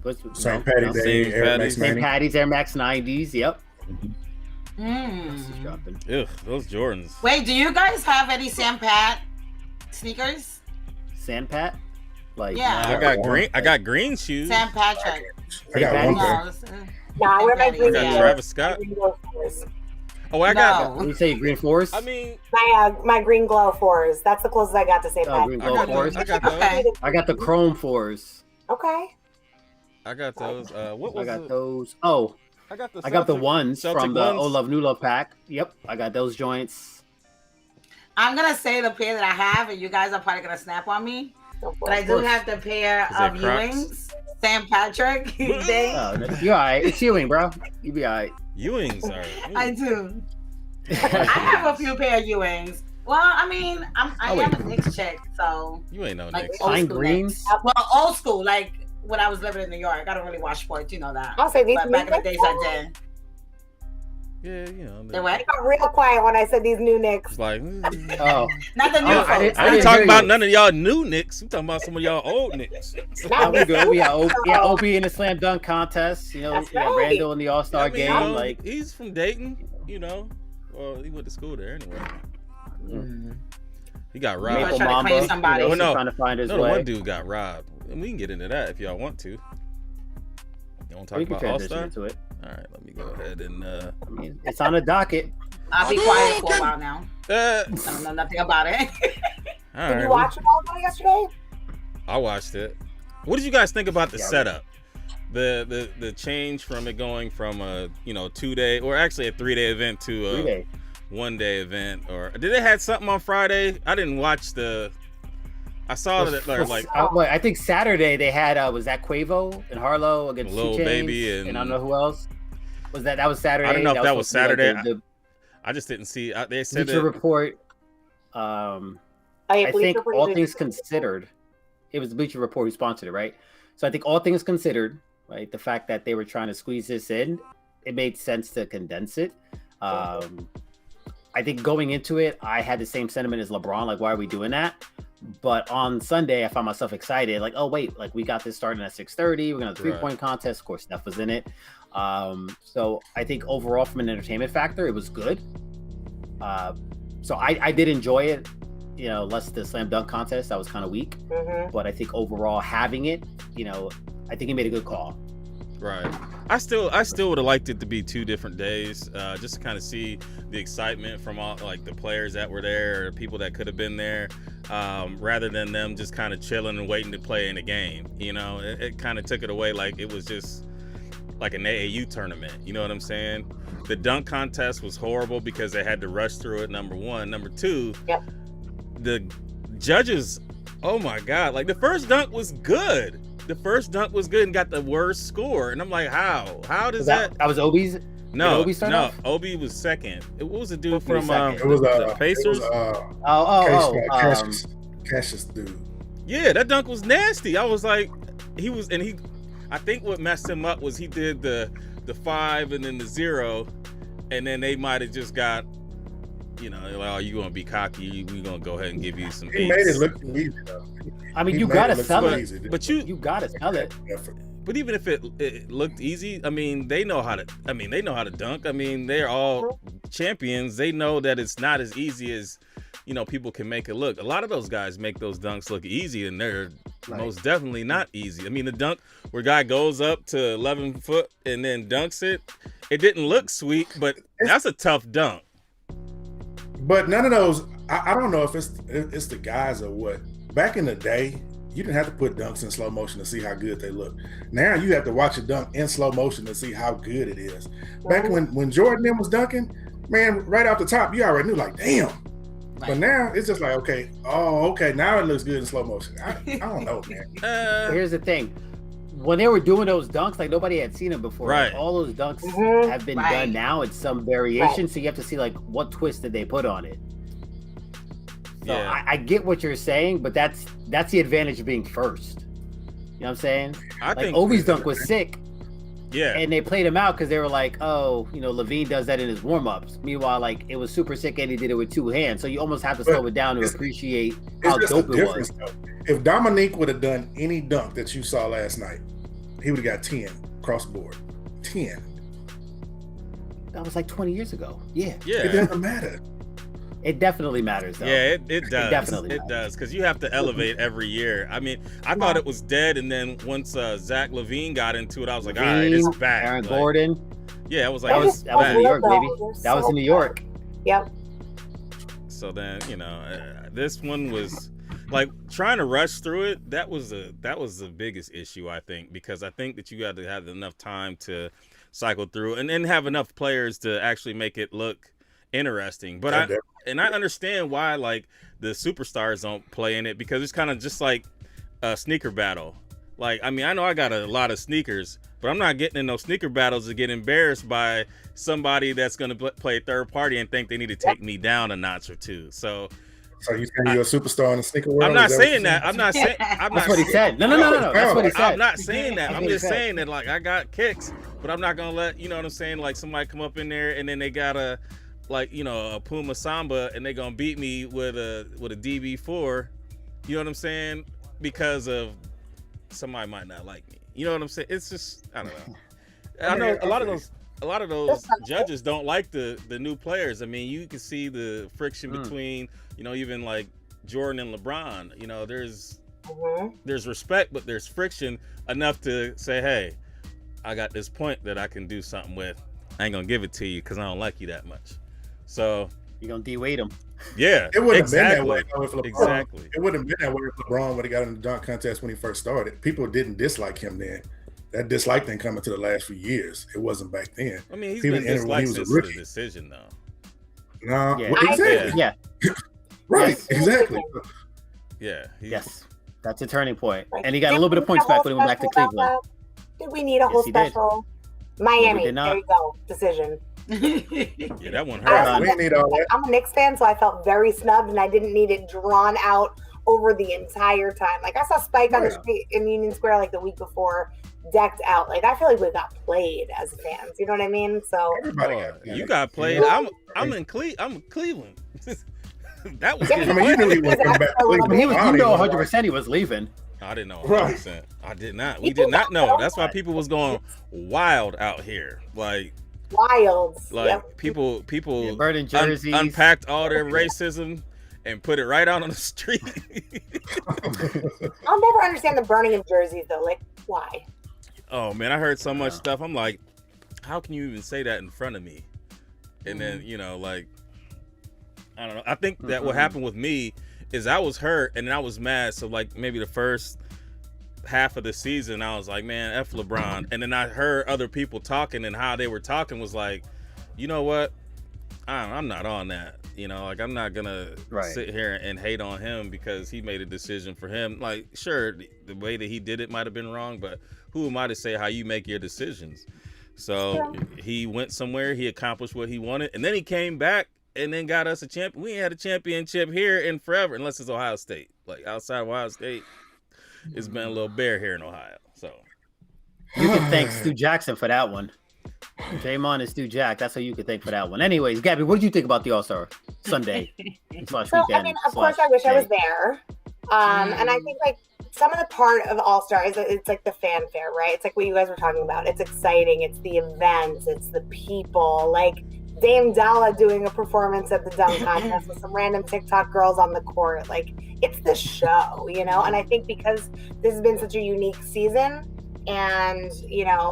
S5: Patty's Day, Air Max 90s.
S2: St. Patty's Air Max 90s. Yep.
S3: Mm.
S2: Dropping.
S1: Ugh, those Jordans.
S3: Wait, do you guys have any Sam Pat sneakers?
S2: Sandpat? Like
S3: Yeah.
S1: I got green shoes.
S3: Sam Patrick.
S5: I got one pair.
S4: Nah, I wear my
S1: I
S4: green
S1: got
S3: Yeah.
S1: Travis Scott. Oh, I got.
S2: What do you say, Green Forest?
S1: I mean,
S4: my green glow 4s. That's the closest I got to St.
S2: Oh, green
S4: Patrick.
S2: glow 4s.
S1: I got those.
S3: Okay.
S2: I got the Chrome 4s.
S4: Okay.
S1: I got those. What was
S2: I got
S1: it?
S2: those. Oh,
S1: I got the.
S2: I got the
S1: Celtic-
S2: ones
S1: Celtic
S2: from the
S1: ones.
S2: Old Love New Love pack. Yep, I got those joints.
S3: I'm gonna say the pair that I have, and you guys are probably gonna snap on me. But I do have the pair
S1: Is that
S3: of
S1: Crocs?
S3: Ewings, Sam Patrick. They-
S2: Oh, you alright? It's Ewing, bro. You be alright.
S1: Ewings are.
S3: I do. I have a few pair of Ewings. Well, I mean, I am a Knicks chick, so
S1: You ain't no
S3: like
S1: Knicks.
S3: old
S2: Pine
S3: school
S2: greens.
S3: Knicks. Well, old school, like when I was living in New York. I don't really watch sports, you know that.
S4: I'll say these
S3: But
S4: new
S3: back in the
S4: Knicks.
S3: days, I did.
S1: Yeah, you know.
S3: The what?
S4: I got real quiet when I said these new Knicks.
S1: It's like.
S2: Oh,
S3: Not the new
S2: Oh,
S3: folks.
S1: I
S2: I
S1: ain't
S2: didn't
S1: talking
S2: hear
S1: about
S2: you.
S1: none of y'all new Knicks. I'm talking about some of y'all old Knicks.
S2: no, we good. We got OP in the slam dunk contest. You know,
S4: That's
S2: we got
S4: right.
S2: Randall in the All Star
S1: I mean,
S2: game.
S1: you know,
S2: Like,
S1: he's from Dayton, you know. Well, he went to school there anyway. He got robbed.
S3: Maple
S2: Maple
S3: trying to
S2: Mamba.
S3: claim somebody.
S2: You know,
S1: Well, no.
S2: trying to find his
S1: No, the
S2: way.
S1: one dude got robbed. And we can get into that if y'all want to. You want to
S2: We
S1: talk
S2: can
S1: about All
S2: transition
S1: Star?
S2: into it.
S1: All right, let me go ahead and.
S2: I mean, it's on the docket.
S3: I'll be quiet for a while now.
S1: Uh,
S3: I don't know nothing about it.
S1: all
S4: Did
S1: right,
S4: you watch it all yesterday?
S1: I watched it. What did you guys think about the
S2: Yeah.
S1: setup? The change from it going from a 2-day or actually a 3-day event to a
S2: 3-day.
S1: 1-day event, or did they had something on Friday? I didn't watch the. I saw that like
S2: I think Saturday they had was that Quavo and Harlow against
S1: Lil
S2: 2 Chainz,
S1: Baby and-
S2: I don't know who else. Was that was Saturday?
S1: I don't know if that was
S2: supposed to be,
S1: Saturday.
S2: the
S1: I just didn't see. They said
S2: Bleacher
S1: that.
S2: Report. I think
S4: Bleacher
S2: all
S4: Report
S2: things
S4: is-
S2: considered, it was the Bleacher Report who sponsored it, right? So I think all things considered, right, the fact that they were trying to squeeze this in, it made sense to condense it. I think going into it, I had the same sentiment as LeBron, like, why are we doing that? But on Sunday, I found myself excited, like, oh wait, like we got this starting at 6:30. We're gonna have a 3-point contest. Of course, Steph was in it. So I think overall, from an entertainment factor, it was good. So I did enjoy it. Less the slam dunk contest, that was kind of weak.
S4: Mhm.
S2: But I think overall, having it, I think he made a good call.
S1: Right. I still would have liked it to be 2 different days, just to kind of see the excitement from all like the players that were there, or people that could have been there, rather than them just kind of chilling and waiting to play in a game. It kind of took it away, like it was just like an AAU tournament. You know what I'm saying? The dunk contest was horrible because they had to rush through it. Number one. Number two.
S4: Yep.
S1: The judges. Oh my God! Like the first dunk was good. The first dunk was good and got the worst score. And I'm like, how? How does that?
S2: That was Obi's?
S1: No,
S2: Obi start
S1: no.
S2: off?
S1: Obi was second. What was the dude
S2: Obi was
S1: from
S2: second.
S5: It was
S1: the Pacers?
S5: Cassius dude.
S1: Yeah, that dunk was nasty. I was like, I think what messed him up was he did the 5 and then the 0, and then they might have just got, like, oh, you gonna be cocky? We gonna go ahead and give you some.
S5: He
S1: eights.
S5: made it look easy though.
S2: I mean,
S5: He
S2: you
S5: made
S2: gotta
S5: look
S2: sell
S5: so
S2: it.
S5: easy.
S1: But
S2: You gotta sell it.
S1: But even if it looked easy, I mean, they know how to. I mean, they know how to dunk. I mean, they're all champions. They know that it's not as easy as people can make it look. A lot of those guys make those dunks look easy, and they're most definitely not easy. I mean, the dunk where guy goes up to 11 foot and then dunks it, it didn't look sweet, but that's a tough dunk.
S5: But none of those. I don't know if it's the guys or what. Back in the day, you didn't have to put dunks in slow motion to see how good they look. Now you have to watch a dunk in slow motion to see how good it is. Back when Jordan was dunking, man, right off the top, you already knew, like, damn, But now it's just like, okay, now it looks good in slow motion. I don't know, man.
S2: But here's the thing. When they were doing those dunks, like nobody had seen them before.
S1: Right.
S2: Like, all those dunks have been
S3: Right.
S2: done now in some variation. So you have to see like what twist did they put on it. So
S1: Yeah.
S2: I get what you're saying, but that's the advantage of being first. You know what I'm saying?
S1: I
S2: Like
S1: think
S2: Obi's dunk was sick,
S1: yeah.
S2: and they played him out because they were like, oh, Levine does that in his warm-ups. Meanwhile, like it was super sick, and he did it with two hands. So you almost have to slow it down to appreciate how
S5: It's just a
S2: dope it was.
S5: difference, though. If Dominique would have done any dunk that you saw last night, he would have got 10 cross board. 10.
S2: That was like 20 years ago. Yeah.
S1: Yeah.
S5: It doesn't matter.
S2: It definitely matters, though.
S1: Yeah, it does.
S2: definitely
S1: It
S2: matters.
S1: does, because you have to elevate every year. I mean, I thought it was dead, and then once Zach LaVine got into it, I was like, all right, it's back.
S2: Aaron
S1: Like,
S2: Gordon.
S1: yeah, I was like,
S2: That was
S1: it's
S2: in
S1: back.
S2: New York, baby.
S4: They're
S2: That was
S4: so
S2: in New York.
S4: Yep.
S1: So then, this one was like trying to rush through it. That was the biggest issue, I think, because I think that you got to have enough time to cycle through and then have enough players to actually make it look interesting. But I understand why like the superstars don't play in it, because it's kind of just like a sneaker battle. Like, I mean, I know I got a lot of sneakers, but I'm not getting in those sneaker battles to get embarrassed by somebody that's going to play third party and think they need to take me down a notch or two. So
S5: you saying you're a superstar in the sneaker world?
S1: I'm not
S5: Is what
S1: saying
S5: you're
S1: that. I'm not saying.
S2: That's what he said. No. That's what he said.
S1: I'm not saying that.
S2: That's
S1: I'm
S2: what he
S1: just
S2: said.
S1: saying that like I got kicks, but I'm not gonna let what I'm saying, like somebody come up in there and then they got a Puma Samba and they gonna beat me with a DB4. You know what I'm saying? Because of somebody might not like me. You know what I'm saying? It's just I don't know. I know a lot of those judges don't like the new players. I mean, you can see the friction between even like Jordan and LeBron. There's respect, but there's friction enough to say, hey, I got this point that I can do something with. I ain't gonna give it to you because I don't like you that much. So
S2: You're going to de-weight him.
S1: yeah,
S5: It wouldn't have been that way
S1: exactly.
S5: if LeBron.
S1: Exactly.
S5: It wouldn't have been that way if LeBron would have got in the dunk contest when he first started. People didn't dislike him then. That dislike didn't come into the last few years. It wasn't back then.
S1: I mean, he's
S5: People
S1: been
S5: entered when he
S1: disliked
S5: was a
S1: since the
S5: rookie.
S1: decision, though.
S5: No,
S2: Yeah.
S5: well, exactly.
S2: Yeah.
S5: Right,
S2: Yes.
S5: exactly.
S1: Yeah.
S2: Yes. That's a turning point.
S4: Like,
S2: And he got a
S4: did
S2: little bit
S4: we
S2: of points
S4: need a
S2: back when he went back to
S4: whole special
S2: Cleveland.
S4: about that? Did we need a whole
S2: Yes, he did.
S4: special?
S2: No,
S4: Miami.
S2: we did not.
S4: There you go. Decision.
S1: Yeah, that one
S4: I
S1: hurt.
S4: was
S5: We didn't need all that.
S4: I'm a Knicks fan, so I felt very snubbed, and I didn't need it drawn out over the entire time. Like I saw Spike on the street in Union Square like the week before, decked out. Like I feel like we got played as fans. You know what I mean? So
S5: Everybody
S1: Oh,
S5: got
S1: you got played. I'm in Cleveland. That was
S4: Yeah,
S5: I
S1: getting
S5: mean, you knew he wasn't coming back to
S2: I mean,
S5: Cleveland.
S2: he was,
S5: I don't
S2: you know,
S5: even know
S2: 100% he was leaving.
S1: I didn't know
S5: Right.
S1: 100%. I did not. We did not know. That's why people was going wild out here. Like
S4: wild. Yep.
S1: people
S2: Yeah, burning jerseys.
S1: unpacked all their racism and put it right out on the street.
S4: I'll never understand the burning of jerseys though. Like why?
S1: Oh man, I heard so much stuff. I'm like, how can you even say that in front of me? And then like, I don't know. I think that what happened with me is I was hurt and I was mad. So like maybe the first half of the season, I was like, man, F LeBron. And then I heard other people talking, and how they were talking was like, you know what? I'm not on that. Like I'm not gonna sit here and hate on him because he made a decision for him. Like, sure, the way that he did it might have been wrong, but who am I to say how you make your decisions? So he went somewhere, he accomplished what he wanted, and then he came back and then got us a champion. We ain't had a championship here in forever, unless it's Ohio State. Like outside of Ohio State, it's been a little bare here in Ohio. So
S2: You can thank Stu Jackson for that one. Draymond and Stu Jack. That's how you could thank for that one. Anyways, Gabby, what did you think about the All-Star Sunday slash
S4: So
S2: weekend?
S4: I mean, of course, I wish I was there. And I think like some of the part of All-Star is it's like the fanfare, right? It's like what you guys were talking about. It's exciting. It's the events. It's the people. Like Dame Dalla doing a performance at the dunk contest with some random TikTok girls on the court. Like it's the show, And I think because this has been such a unique season, and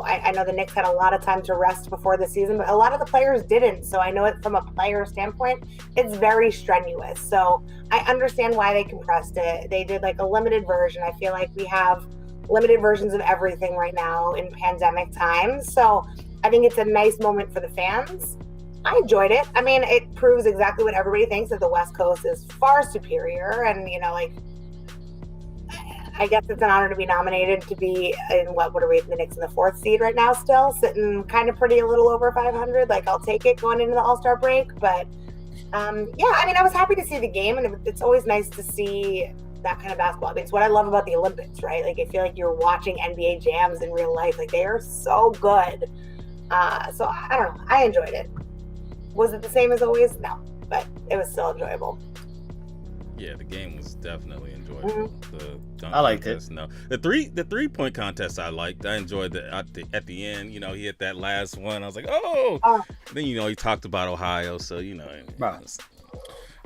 S4: I know the Knicks had a lot of time to rest before the season, but a lot of the players didn't. So I know it from a player standpoint, it's very strenuous. So I understand why they compressed it. They did like a limited version. I feel like we have limited versions of everything right now in pandemic times. So I think it's a nice moment for the fans. I enjoyed it. I mean, it proves exactly what everybody thinks, that the West Coast is far superior. And, you know, like, I guess it's an honor to be nominated to be in what are we, the Knicks in the 4th seed right now still, sitting kind of pretty a little over 500. Like, I'll take it going into the All-Star break. But, yeah, I mean, I was happy to see the game, and it's always nice to see that kind of basketball. I mean, it's what I love about the Olympics, right? Like, I feel like you're watching NBA jams in real life. Like, they are so good. So, I don't know. I enjoyed it. Was it the same as always? No, but it was still enjoyable.
S1: Yeah, the game was definitely enjoyable. The dunk
S2: I liked
S1: contest, no. The 3-point contest I liked. I enjoyed at the end. You know, he hit that last one. I was like, oh. Then, you know, he talked about Ohio, so, you know.
S2: Right.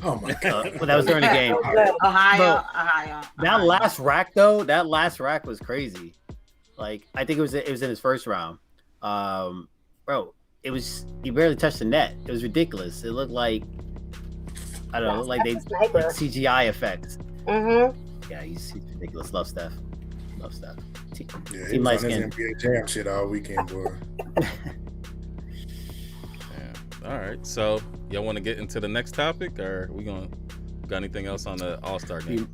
S5: Oh my god!
S2: But that was during the game.
S3: Ohio.
S2: That last rack though, was crazy. Like, I think it was in his first round. Bro, he barely touched the net. It was ridiculous. It looked like, I don't know, like CGI effects. Yeah, he's ridiculous. Love Steph.
S5: Yeah, he
S2: Team
S5: was
S2: light
S5: on his NBA Jam shit all weekend, boy.
S1: All right, so y'all want to get into the next topic, or got anything else on the All-Star game?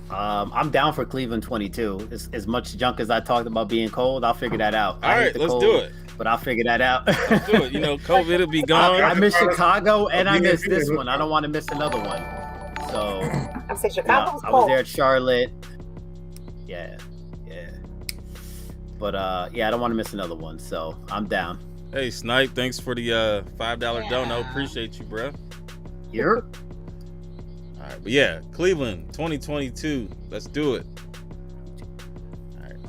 S2: I'm down for Cleveland 22. As much junk as I talked about being cold, I'll figure that out.
S1: All right, let's do it.
S2: But I'll figure that out.
S1: Let's do it. You know, COVID will be gone.
S2: I miss Chicago, and I miss this one. I don't want to miss another one. So
S4: I'm saying Chicago's
S2: I was
S4: cold.
S2: there at Charlotte. Yeah. But I don't want to miss another one. So I'm down.
S1: Hey, Snipe, thanks for the $5 dono. Appreciate you, bro.
S2: Here.
S1: All right, but yeah, Cleveland 2022. Let's do it.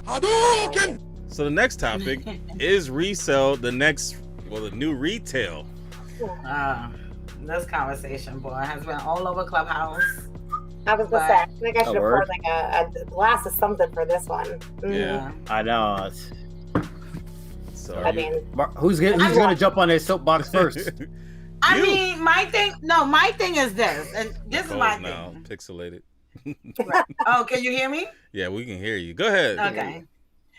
S1: All right. So the next topic is Resell, the new retail.
S3: This conversation, boy, has been all over Clubhouse.
S4: I was gonna say, I think I should have poured like a glass of something for this one.
S1: Yeah,
S2: I know.
S1: So
S4: I mean,
S2: who's gonna jump on their soapbox first?
S3: I mean, my thing is this, and this is my
S1: now,
S3: thing.
S1: Pixelated.
S3: Oh, can you hear me?
S1: Yeah, we can hear you. Go ahead.
S3: Okay.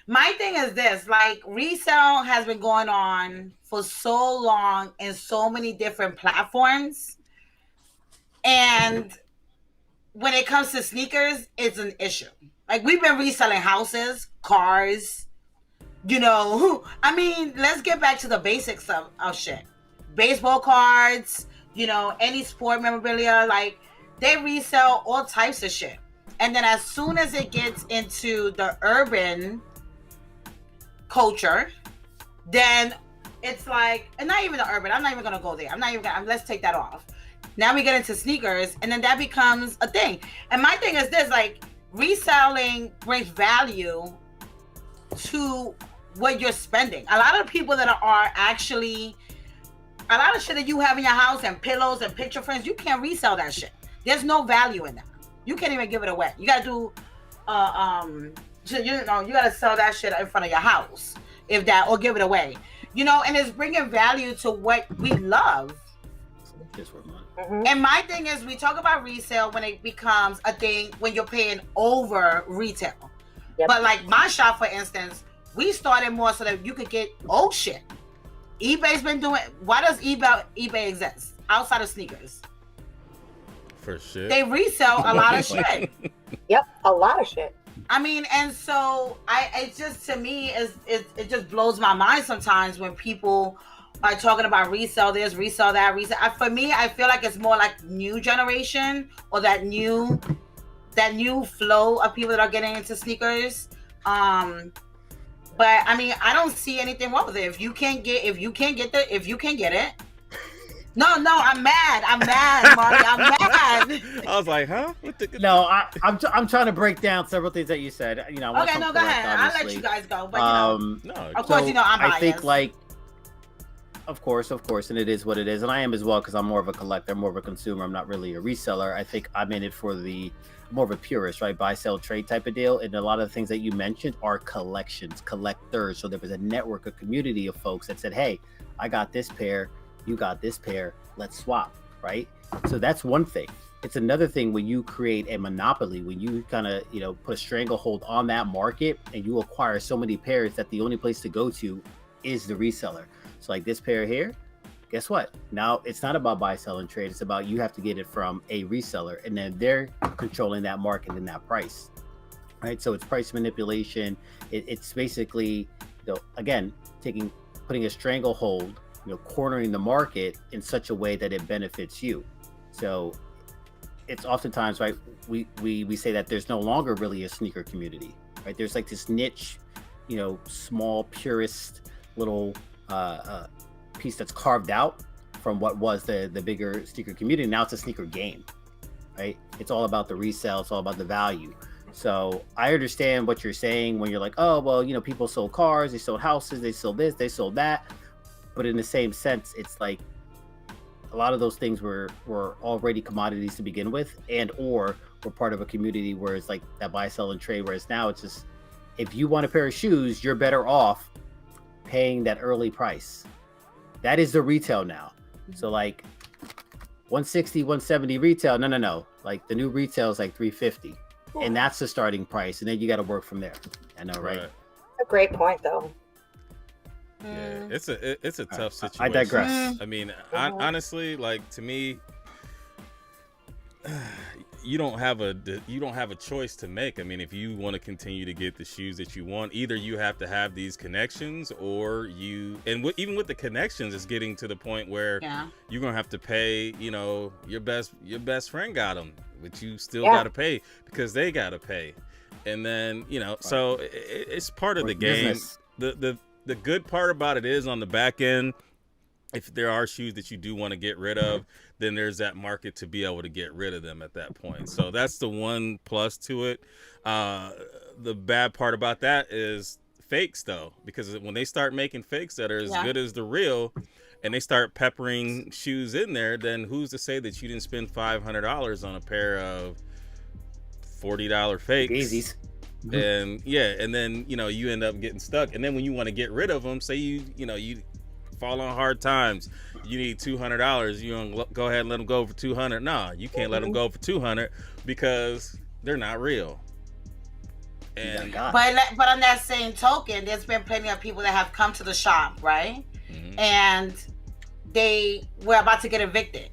S3: My thing is this, like, Resell has been going on for so long in so many different platforms. And when it comes to sneakers, it's an issue. Like, we've been reselling houses, cars, you know. I mean, let's get back to the basics of shit. Baseball cards, you know, any sport memorabilia, like, they resell all types of shit. And then as soon as it gets into the urban culture, then it's like, and not even the urban, I'm not even gonna go there, let's take that off. Now we get into sneakers, and then that becomes a thing. And my thing is this, like, reselling brings value to what you're spending. A lot of people that are actually, a lot of shit that you have in your house and pillows and picture frames, you can't resell that shit. There's no value in that. You can't even give it away. You gotta do you gotta sell that shit in front of your house, if that, or give it away, you know. And it's bringing value to what we love. And my thing is, we talk about resale when it becomes a thing when you're paying over retail. But like my shop, for instance, we started more so that you could get old shit. eBay's been doing. Why does eBay exist outside of sneakers?
S1: For shit.
S3: They resell a lot of shit.
S4: Yep, a lot of shit.
S3: I mean, and so it just, to me, it just blows my mind sometimes when people are talking about resell this, resell that, resell. For me, I feel like it's more like new generation, or that new flow of people that are getting into sneakers. But I mean, I don't see anything wrong with it. If you can't get it. No, I'm mad, Marty. I'm mad.
S1: I was like, huh?
S2: No, I'm trying to break down several things that you said. You know,
S3: okay, no, go ahead. I'll let you guys go. But of course, you know, I'm biased.
S2: I think, like, of course, and it is what it is, and I am as well, because I'm more of a collector, more of a consumer. I'm not really a reseller. I think I'm in it for the more of a purist, right? Buy, sell, trade type of deal. And a lot of the things that you mentioned are collectors. So there was a network, a community of folks that said, hey, I got this pair, you got this pair, let's swap, right? So that's one thing. It's another thing when you create a monopoly, when you kind of, you know, put a stranglehold on that market, and you acquire so many pairs that the only place to go to is the reseller. So like this pair here, guess what? Now it's not about buy, sell, and trade. It's about you have to get it from a reseller, and then they're controlling that market and that price, right? So it's price manipulation. It's basically, again, putting a stranglehold, cornering the market in such a way that it benefits you. So it's oftentimes, right, we say that there's no longer really a sneaker community, right? There's like this niche, small purist little piece that's carved out from what was the bigger sneaker community. Now it's a sneaker game, right? It's all about the resale. It's all about the value. So I understand what you're saying when you're like, oh, well, people sold cars, they sold houses, they sold this, they sold that. But in the same sense, it's like a lot of those things were already commodities to begin with, and or were part of a community where it's like that buy, sell, and trade. Whereas now it's just, if you want a pair of shoes, you're better off paying that early price. That is the retail now. So like 160, 170 retail. No. Like the new retail is like 350. And that's the starting price. And then you got to work from there. I know, right?
S4: A great point though.
S1: Yeah, it's a tough situation.
S2: I digress.
S1: I mean, honestly, like to me, you don't have a choice to make. I mean, if you want to continue to get the shoes that you want, either you have to have these connections, or even with the connections, it's getting to the point where you're gonna have to pay. Your best friend got them, but you still gotta pay because they gotta pay, and then so it's part of the game. The good part about it is on the back end, if there are shoes that you do want to get rid of, then there's that market to be able to get rid of them at that point. So that's the one plus to it. The bad part about that is fakes, though, because when they start making fakes that are as good as the real, and they start peppering shoes in there, then who's to say that you didn't spend $500 on a pair of $40 fakes?
S2: Daisies.
S1: And and then you end up getting stuck, and then when you want to get rid of them, say you fall on hard times, you need $200, you don't go ahead and let them go for $200. Nah, you can't let them go for $200 because they're not real. And
S3: but on that same token, there's been plenty of people that have come to the shop, right? Mm-hmm. And they were about to get evicted,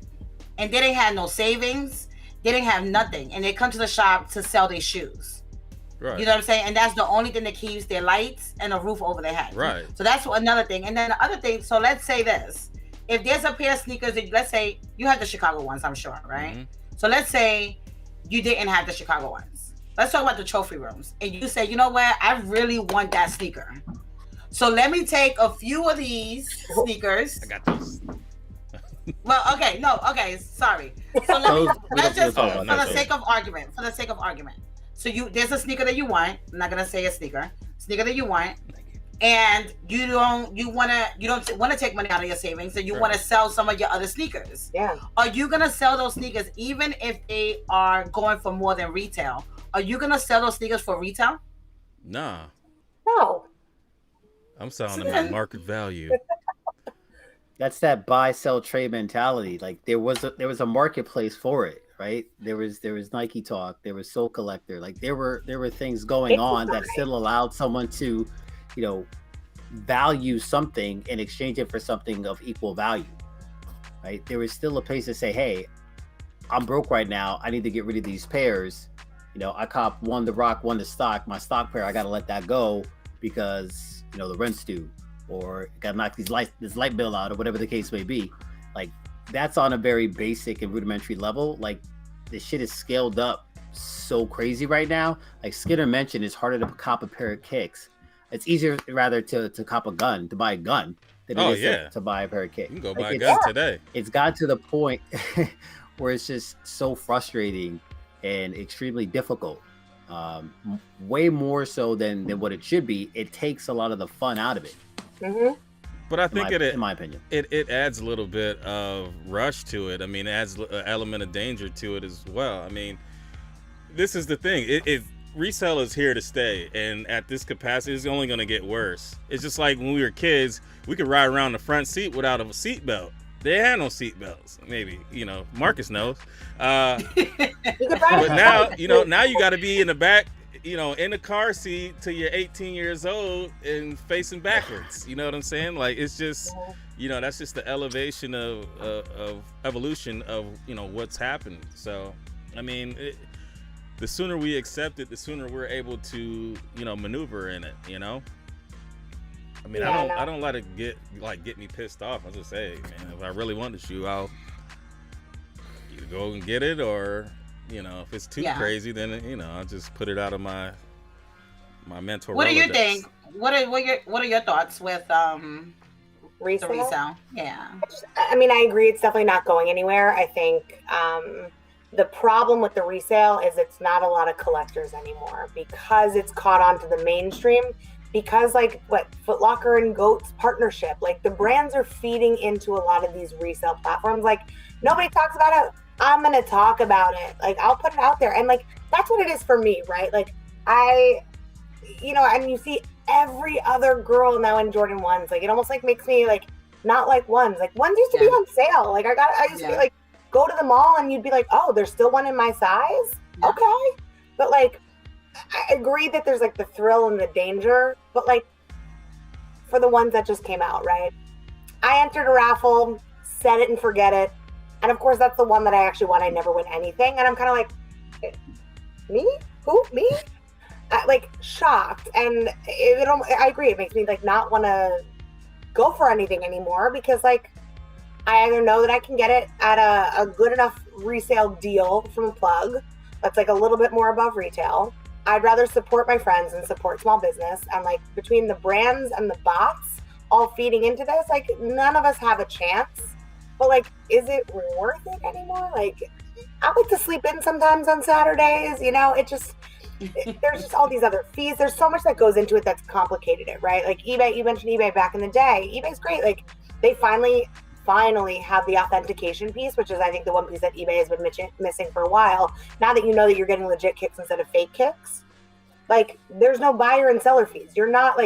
S3: and they didn't have no savings, they didn't have nothing, and they come to the shop to sell their shoes. Right. You know what I'm saying? And that's the only thing that keeps their lights and a roof over their head.
S1: Right.
S3: So that's another thing. And then the other thing, so let's say this. If there's a pair of sneakers that, let's say you had the Chicago ones, I'm sure, right? Mm-hmm. So let's say you didn't have the Chicago ones. Let's talk about the trophy rooms. And you say, you know what? I really want that sneaker. So let me take a few of these sneakers.
S1: I got those.
S3: Well, okay. No, okay. Sorry. So let's just, for the sake of argument. So there's a sneaker that you want. I'm not gonna say a sneaker that you want, and you don't want to take money out of your savings, and you want to sell some of your other sneakers.
S4: Yeah.
S3: Are you gonna sell those sneakers even if they are going for more than retail? Are you gonna sell those sneakers for retail?
S1: Nah.
S4: No.
S1: I'm selling them at market value.
S2: That's that buy, sell, trade mentality. Like there was a marketplace for it. Right, there was Nike Talk, there was Soul Collector, like there were things going on that still allowed someone to, value something and exchange it for something of equal value. Right, there was still a place to say, hey, I'm broke right now, I need to get rid of these pairs. I cop one the rock, one the stock. My stock pair, I gotta let that go because the rent's due, or gotta knock this light bill out, or whatever the case may be. Like, that's on a very basic and rudimentary level. Like, this shit is scaled up so crazy right now. Like Skinner mentioned, it's harder to cop a pair of kicks. It's easier rather to cop a gun, to buy a gun, than it is to buy a pair of kicks.
S1: You can go buy a gun today.
S2: It's got to the point where it's just so frustrating and extremely difficult. Way more so than what it should be. It takes a lot of the fun out of it.
S4: Mm-hmm.
S1: But I think
S2: in my opinion,
S1: it adds a little bit of rush to it. I mean, it adds an element of danger to it as well. I mean, this is the thing. Resell is here to stay, and at this capacity, it's only going to get worse. It's just like when we were kids, we could ride around the front seat without a seat belt. They had no seat belts. Maybe Marcus knows. But now, now you got to be in the back. in the car seat till you're 18 years old and facing backwards. You know what I'm saying? Like, it's just, that's just the elevation of evolution of, what's happened. So, I mean, the sooner we accept it, the sooner we're able to, maneuver in it, I mean, I don't let it get me pissed off. I just say, man, if I really want the shoe, I'll either go and get it, or if it's too crazy, then I'll just put it out of my mental.
S3: What do you think? What are your thoughts with
S4: resale?
S3: The resale? Yeah.
S4: I mean, I agree. It's definitely not going anywhere. I think the problem with the resale is it's not a lot of collectors anymore because it's caught on to the mainstream. Because Foot Locker and Goat's partnership, the brands are feeding into a lot of these resale platforms. Nobody talks about it. I'm going to talk about it. I'll put it out there. And that's what it is for me, right? And you see every other girl now in Jordan 1s. It almost makes me not like ones. Ones used to be on sale. I used to be go to the mall and you'd be like, oh, there's still one in my size? Yeah. Okay. But I agree that there's the thrill and the danger, but for the ones that just came out, right? I entered a raffle, set it and forget it. And of course, that's the one that I actually won. I never win anything. And I'm kind of me? Who? Me? Shocked. And I agree. It makes me not want to go for anything anymore because I either know that I can get it at a good enough resale deal from a plug that's a little bit more above retail. I'd rather support my friends and support small business. And between the brands and the bots all feeding into this, none of us have a chance. But is it worth it anymore? I like to sleep in sometimes on Saturdays, it just, there's just all these other fees. There's so much that goes into it that's complicated it, right? eBay, you mentioned eBay back in the day. eBay's great. They finally have the authentication piece, which is I think the one piece that eBay has been missing for a while. Now that you know that you're getting legit kicks instead of fake kicks, there's no buyer and seller fees. You're not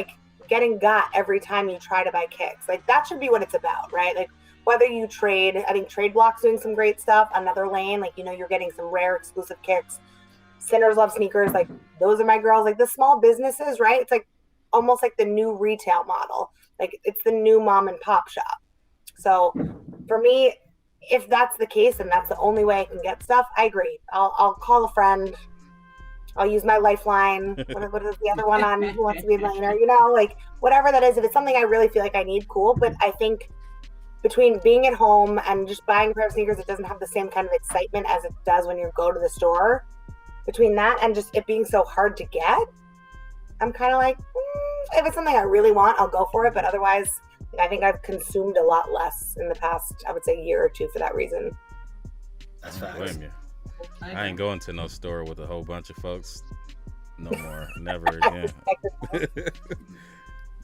S4: getting got every time you try to buy kicks. That should be what it's about, right? Whether you trade, I think Trade Block's doing some great stuff. Another lane, you're getting some rare exclusive kicks. Sinners Love Sneakers, those are my girls. The small businesses, right? It's almost the new retail model. It's the new mom and pop shop. So for me, if that's the case and that's the only way I can get stuff, I agree. I'll call a friend. I'll use my lifeline. What is the other one on Who Wants to Be a Millionaire? Whatever that is. If it's something I really feel I need, cool. But I think between being at home and just buying a pair of sneakers, it doesn't have the same kind of excitement as it does when you go to the store. Between that and just it being so hard to get, I'm kind of if it's something I really want, I'll go for it. But otherwise, I think I've consumed a lot less in the past, I would say, year or two for that reason.
S2: That's facts.
S1: Blame you. I ain't going to no store with a whole bunch of folks no more. Never again.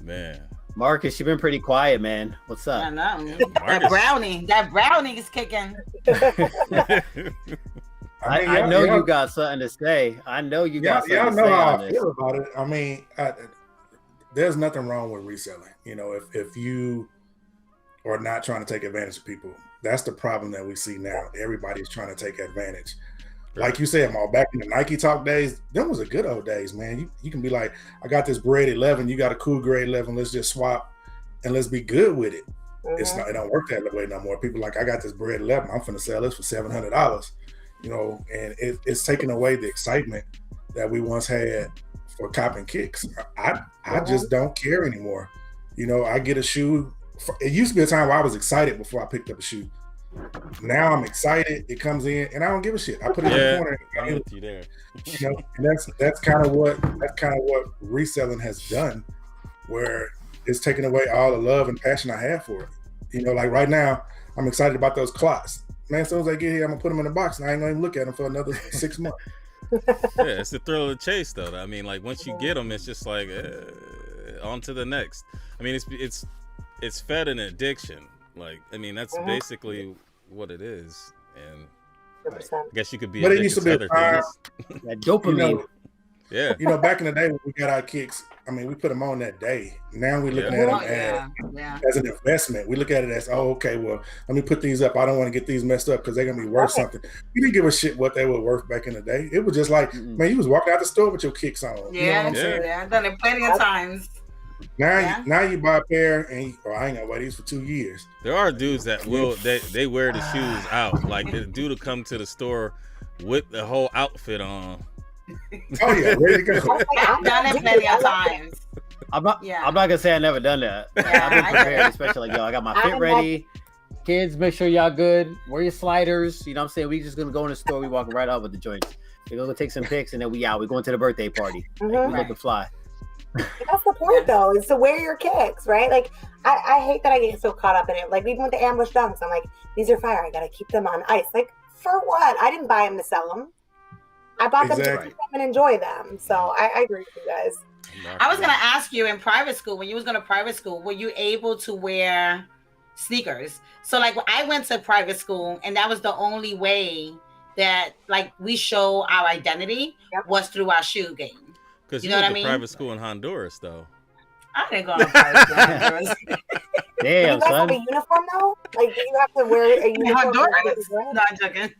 S1: Man. Marcus,
S2: you've been pretty quiet, man. What's up?
S3: I know. That brownie is kicking.
S2: I know you got something to say. I know you got something to say.
S5: Y'all know how
S2: I
S5: feel about it. I mean, there's nothing wrong with reselling. If you are not trying to take advantage of people, that's the problem that we see now. Everybody's trying to take advantage. Like you said, Mal, back in the Nike Talk days, them was the good old days, man. You can be like, I got this grade 11, you got a cool grade 11, let's just swap and let's be good with it. Mm-hmm. It don't work that way no more. People I got this grade 11, I'm finna sell this for $700. And it's taking away the excitement that we once had for copping kicks. I just don't care anymore. I get a shoe. It used to be a time where I was excited before I picked up a shoe. Now I'm excited. It comes in, and I don't give a shit. I put it in the corner.
S1: I'm with you there.
S5: And that's kind of what reselling has done, where it's taken away all the love and passion I have for it. Right now, I'm excited about those Clouts. Man, as soon as I get here, I'm gonna put them in the box, and I ain't gonna even look at them for another 6 months.
S1: Yeah, it's the thrill of the chase, though. I mean, once you get them, it's just on to the next. I mean, it's fed an addiction. That's basically what it is. And I guess you could be.
S5: But it used to be
S1: other things.
S2: That dopamine.
S1: Yeah.
S5: Back in the day when we got our kicks, I mean, we put them on that day. Now we're looking
S1: Yeah.
S5: at them as an investment. We look at it as, oh, okay, well, let me put these up. I don't want to get these messed up because they're gonna be worth something. We didn't give a shit what they were worth back in the day. It was just like, man, you was walking out the store with your kicks on.
S3: Yeah,
S5: you know what I'm saying?
S3: Yeah, I've done it plenty of times.
S5: Now you buy a pair and I ain't gonna wear these for 2 years.
S1: There are dudes that will they wear the shoes out. Like the dude will come to the store with the whole outfit on.
S5: Oh yeah, ready to go.
S3: I've done it plenty of times.
S2: I'm not gonna say I never done that. I've been prepared, especially like, yo, I got my fit ready. Kids, make sure y'all good. Wear your sliders. You know what I'm saying? We just gonna go in the store. We walking right out with the joints. We're gonna go take some pics and then we out. We going to the birthday party. We looking fly.
S4: That's the point, though, is to wear your kicks, right? Like, I hate that I get so caught up in it. Like, even with the ambush dunks, I'm like, these are fire. I gotta keep them on ice. Like, for what? I didn't buy them to sell them. I bought them to keep them and enjoy them. So I agree with you guys.
S3: I was gonna ask you, in private school, when you was going to private school, were you able to wear sneakers? So like I went to private school and that was the only way that like we show our identity was through our shoe game.
S1: Because you know what I mean? Private school in Honduras, though.
S3: I didn't go to private school in Honduras.
S2: Damn,
S4: do you guys have a uniform though? Like, do you have to wear a uniform?
S3: Honduras? No, I'm joking.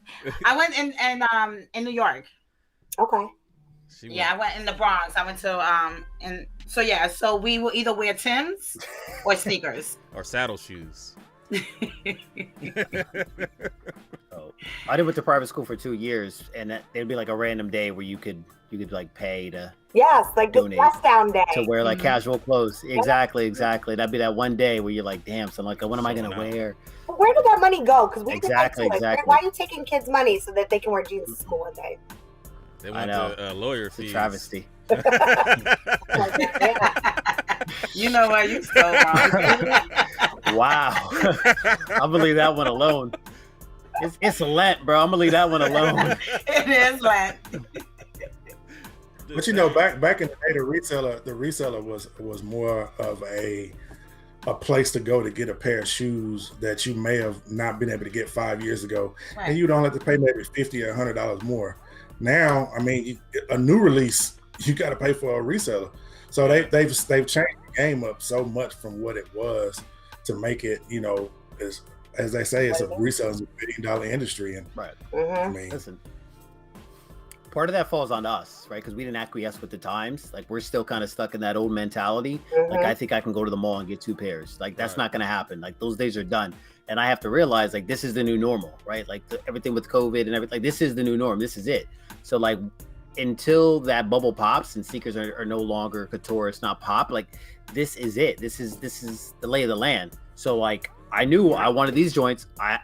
S3: I went in New York.
S4: Okay.
S3: I went in the Bronx. I went to so we will either wear Timbs or sneakers
S1: or saddle shoes.
S2: I went to private school for 2 years, and it'd be like a random day where you could like pay to
S4: like the dress down day
S2: to wear like casual clothes. Exactly. That'd be that one day where you're like, damn, so I'm like, what am I gonna wear?
S4: But where did that money go? Because we
S2: exactly.
S4: Why are you taking kids' money so that they can wear jeans to school one day?
S1: They went to lawyer fees.
S2: It's a travesty.
S3: You know why you so wrong.
S2: Wow. I'll believe that one alone. It's Lent, bro. I'm gonna leave that one alone.
S3: It is Lent.
S5: But you know, back in the day, the reseller was more of a place to go to get a pair of shoes that you may have not been able to get 5 years ago, and you don't have to pay maybe $50 or $100 more. Now, I mean, a new release, you got to pay for a reseller. So they've changed the game up so much from what it was to make it, you know, as they say, it's a reseller's $1 billion industry. And I mean,
S2: listen, part of that falls on us, right? Because we didn't acquiesce with the times. Like, we're still kind of stuck in that old mentality. Like, I think I can go to the mall and get 2 pairs. Like, that's not going to happen. Like, those days are done. And I have to realize, like, this is the new normal, right? Like, everything with COVID and everything, like, this is the new norm. This is it. So, like, until that bubble pops and sneakers are no longer couture, it's not pop, like, this is it. This is the lay of the land. So, like, I knew I wanted these joints. I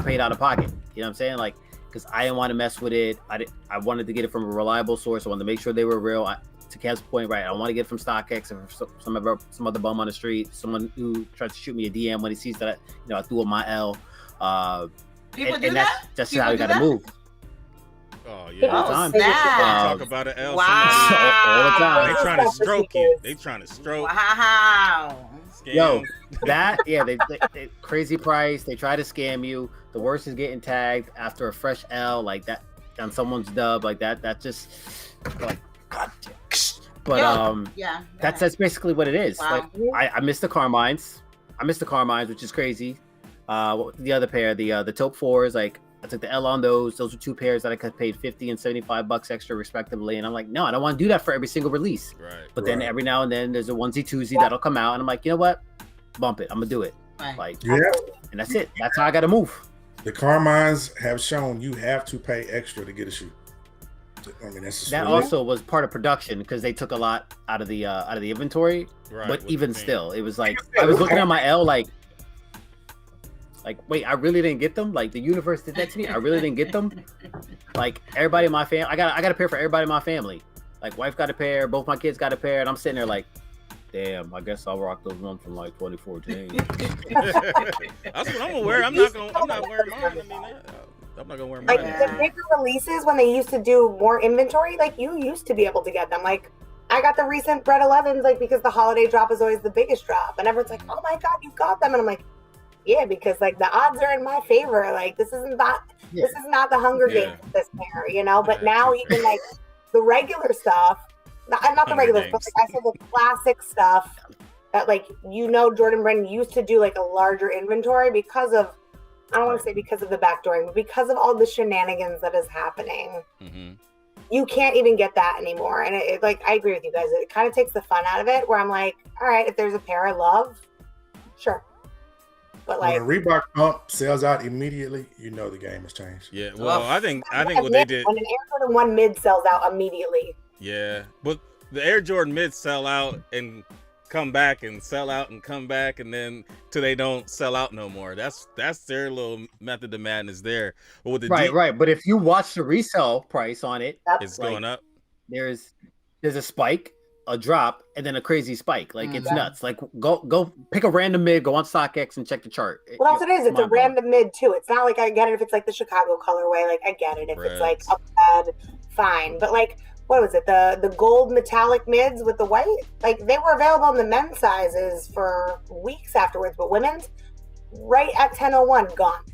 S2: paid out of pocket. You know what I'm saying? Like, because I didn't want to mess with it. I wanted to get it from a reliable source. I wanted to make sure they were real. To Kev's point, right? I want to get it from StockX or some other bum on the street, someone who tries to shoot me a DM when he sees that I threw up my L.
S3: People do that?
S2: That's how you got to move.
S1: Oh yeah,
S2: all the time.
S1: Talk about an L.
S3: Wow.
S2: All the time.
S1: They trying to stroke you. They trying to stroke.
S3: Wow.
S1: Scam.
S2: Yo, they crazy price. They try to scam you. The worst is getting tagged after a fresh L like that on someone's dub like that. That just like God damn. But that's basically what it is.
S3: Wow.
S2: Like I missed the Carmines. Which is crazy. The other pair, the taupe 4s, like I took the L on those. Those were 2 pairs that I could have paid $50 and $75 extra respectively. And I'm like, no, I don't want to do that for every single release.
S1: Right.
S2: But then every now and then there's a onesie twosie that'll come out, and I'm like, you know what? Bump it. I'm gonna do it.
S3: Right.
S2: Like, and that's it. That's how I got to move.
S5: The Carmines have shown you have to pay extra to get a shoe. I mean,
S2: that also was part of production because they took a lot out of the inventory.
S1: Right,
S2: but even still, it was like I was looking at my L like, wait, I really didn't get them. Like the universe did that to me. I really didn't get them. Like everybody in my family, I got a pair for everybody in my family. Like wife got a pair, both my kids got a pair, and I'm sitting there like, damn, I guess I'll rock those ones from like 2014.
S1: That's what I'm gonna wear. I'm not wearing mine. I mean, I'm not gonna wear mine.
S4: Like the bigger releases when they used to do more inventory, like you used to be able to get them. Like I got the recent Red 11s, like because the holiday drop is always the biggest drop, and everyone's like, "Oh my god, you got them!" And I'm like, "Yeah, because like the odds are in my favor. Like this is not the Hunger Games this pair, you know." But now even like the regular stuff, not the
S1: Hunger
S4: regulars, but
S1: Games.
S4: like I said, the classic stuff that like Jordan Brand used to do like a larger inventory because of, I don't want to say because of the backdooring, but because of all the shenanigans that is happening.
S1: Mm-hmm.
S4: You can't even get that anymore. And it like, I agree with you guys. It kind of takes the fun out of it where I'm like, all right, if there's a pair I love, sure. But like,
S5: when a Reebok pump sells out immediately, you know the game has changed.
S1: Yeah, well, I think what they did.
S4: When an Air Jordan 1 mid sells out immediately.
S1: Yeah, but the Air Jordan mids sell out and come back and sell out and come back, and then till they don't sell out no more. That's their little method of madness there. But with the
S2: right. But if you watch the resale price on it,
S1: it's going up.
S2: There's a spike, a drop, and then a crazy spike. Like it's nuts. Like go pick a random mid, go on StockX and check the chart.
S4: Well, that's what it is. It's a random mid too. It's not like I get it if it's like the Chicago colorway. Like I get it if it's like up bad, fine. But like, what was it? The gold metallic mids with the white? Like they were available in the men's sizes for weeks afterwards, but women's right at 10:01 gone.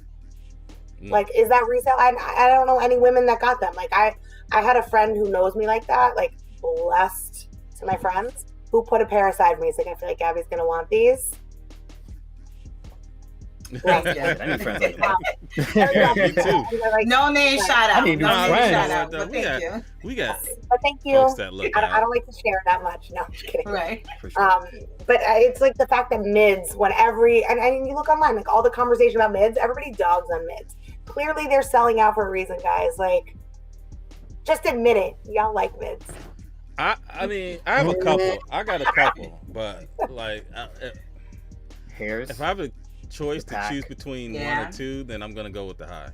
S4: Like, is that resale? I don't know any women that got them. Like I had a friend who knows me like that. Like blessed to my friends who put a pair aside for me. He's like, I feel like Gabby's gonna want these.
S2: I need friends like that.
S1: Yeah, me too.
S3: Like, no name shout out.
S2: I need
S3: no name
S2: friends.
S3: shout out. But thank you.
S1: We got.
S4: But thank you.
S1: Folks that look
S4: I don't like to share that much. No, I'm just kidding.
S3: Right.
S4: But it's like the fact that mids, when and you look online, like all the conversation about mids, everybody dogs on mids. Clearly, they're selling out for a reason, guys. Like, just admit it. Y'all like mids.
S1: I mean, I have a couple. I got a couple, but like,
S2: Hairs.
S1: if I have a choice to choose between one or two, then I'm gonna go with the high.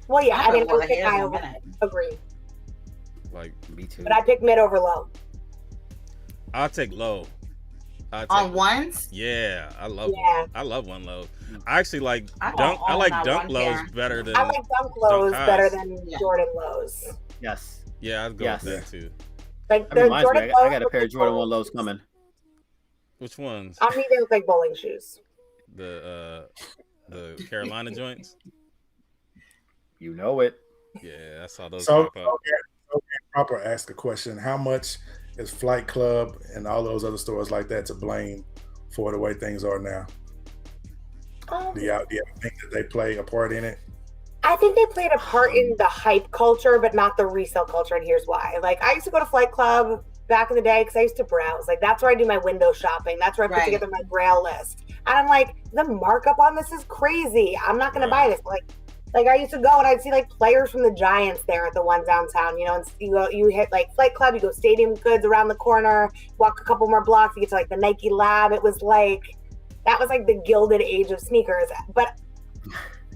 S4: Well, yeah, I mean, I would pick
S3: hairs
S4: high
S3: in a
S4: over.
S3: minute.
S4: Agree.
S1: Like,
S2: Me too.
S4: But I pick mid over low.
S1: I'll take low.
S3: On ones?
S1: Yeah, I love one low. I actually like
S3: I
S1: dunk. I
S3: own
S1: like
S3: that
S1: dunk
S3: one
S1: lows
S3: pair.
S1: better than.
S4: I like dunk lows
S1: highs.
S4: better than Jordan lows.
S2: Yes.
S1: Yeah, I'd go with that too.
S4: Like
S2: That
S4: the
S2: reminds
S4: Jordan
S2: me,
S4: lows
S2: I got a
S4: look
S2: pair of
S4: like
S2: Jordan 1
S4: bowling
S2: lows
S4: shoes.
S2: coming.
S1: Which ones?
S4: On me, they look like bowling shoes.
S1: The Carolina joints.
S2: You know it.
S1: Yeah, I saw those
S5: So,
S1: pop up.
S5: okay, proper ask a question. How much is Flight Club and all those other stores like that to blame for the way things are now? Do y'all think that they play a part in it?
S4: I think they played a part in the hype culture, but not the resale culture. And here's why. Like, I used to go to Flight Club back in the day because I used to browse. Like, that's where I do my window shopping. That's where I put together my grail list. And I'm like, the markup on this is crazy. I'm not going to buy this. Like I used to go and I'd see like players from the Giants there at the one downtown, you know, and you hit like Flight Club, you go Stadium Goods around the corner, walk a couple more blocks, you get to like the Nike Lab. It was like, that was like the gilded age of sneakers. But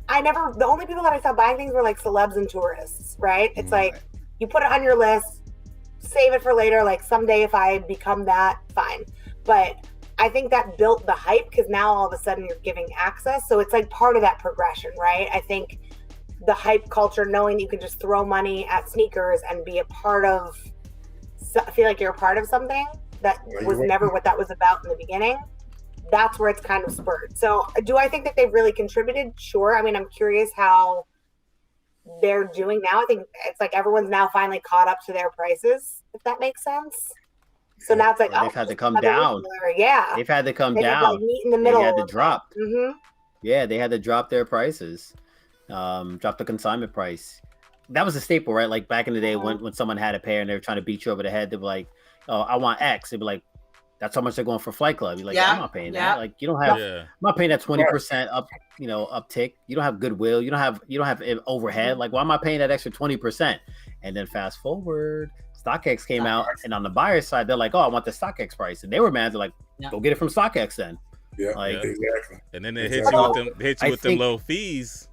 S4: the only people that I saw buying things were like celebs and tourists, right? It's like, you put it on your list, save it for later. Like someday if I become that, fine. But I think that built the hype because now all of a sudden you're giving access. So it's like part of that progression, right? I think the hype culture, knowing you can just throw money at sneakers and be a part of, feel like you're a part of something that was never what that was about in the beginning. That's where it's kind of spurred. So do I think that they've really contributed? Sure. I mean, I'm curious how they're doing now. I think it's like everyone's now finally caught up to their prices, if that makes sense. So now it's like,
S2: they've had to come down.
S4: Yeah.
S2: They've had to come
S4: They
S2: down.
S4: like meet in the middle.
S2: They had to drop.
S4: Mm-hmm.
S2: Yeah, they had to drop their prices. Drop the consignment price. That was a staple, right? Like back in the day when someone had a pair and they were trying to beat you over the head, they'd be like, oh, I want X. They'd be like, that's how much they're going for Flight Club. You're like, I'm not paying that. Like you don't have I'm not paying that 20% up, uptick. You don't have goodwill. You don't have overhead. Like why am I paying that extra 20%? And then fast forward, StockX came out, and on the buyer side, they're like, oh, I want the StockX price. And they were mad. They're like, go get it from StockX then.
S5: Yeah, exactly.
S1: And then they hit you with them low fees.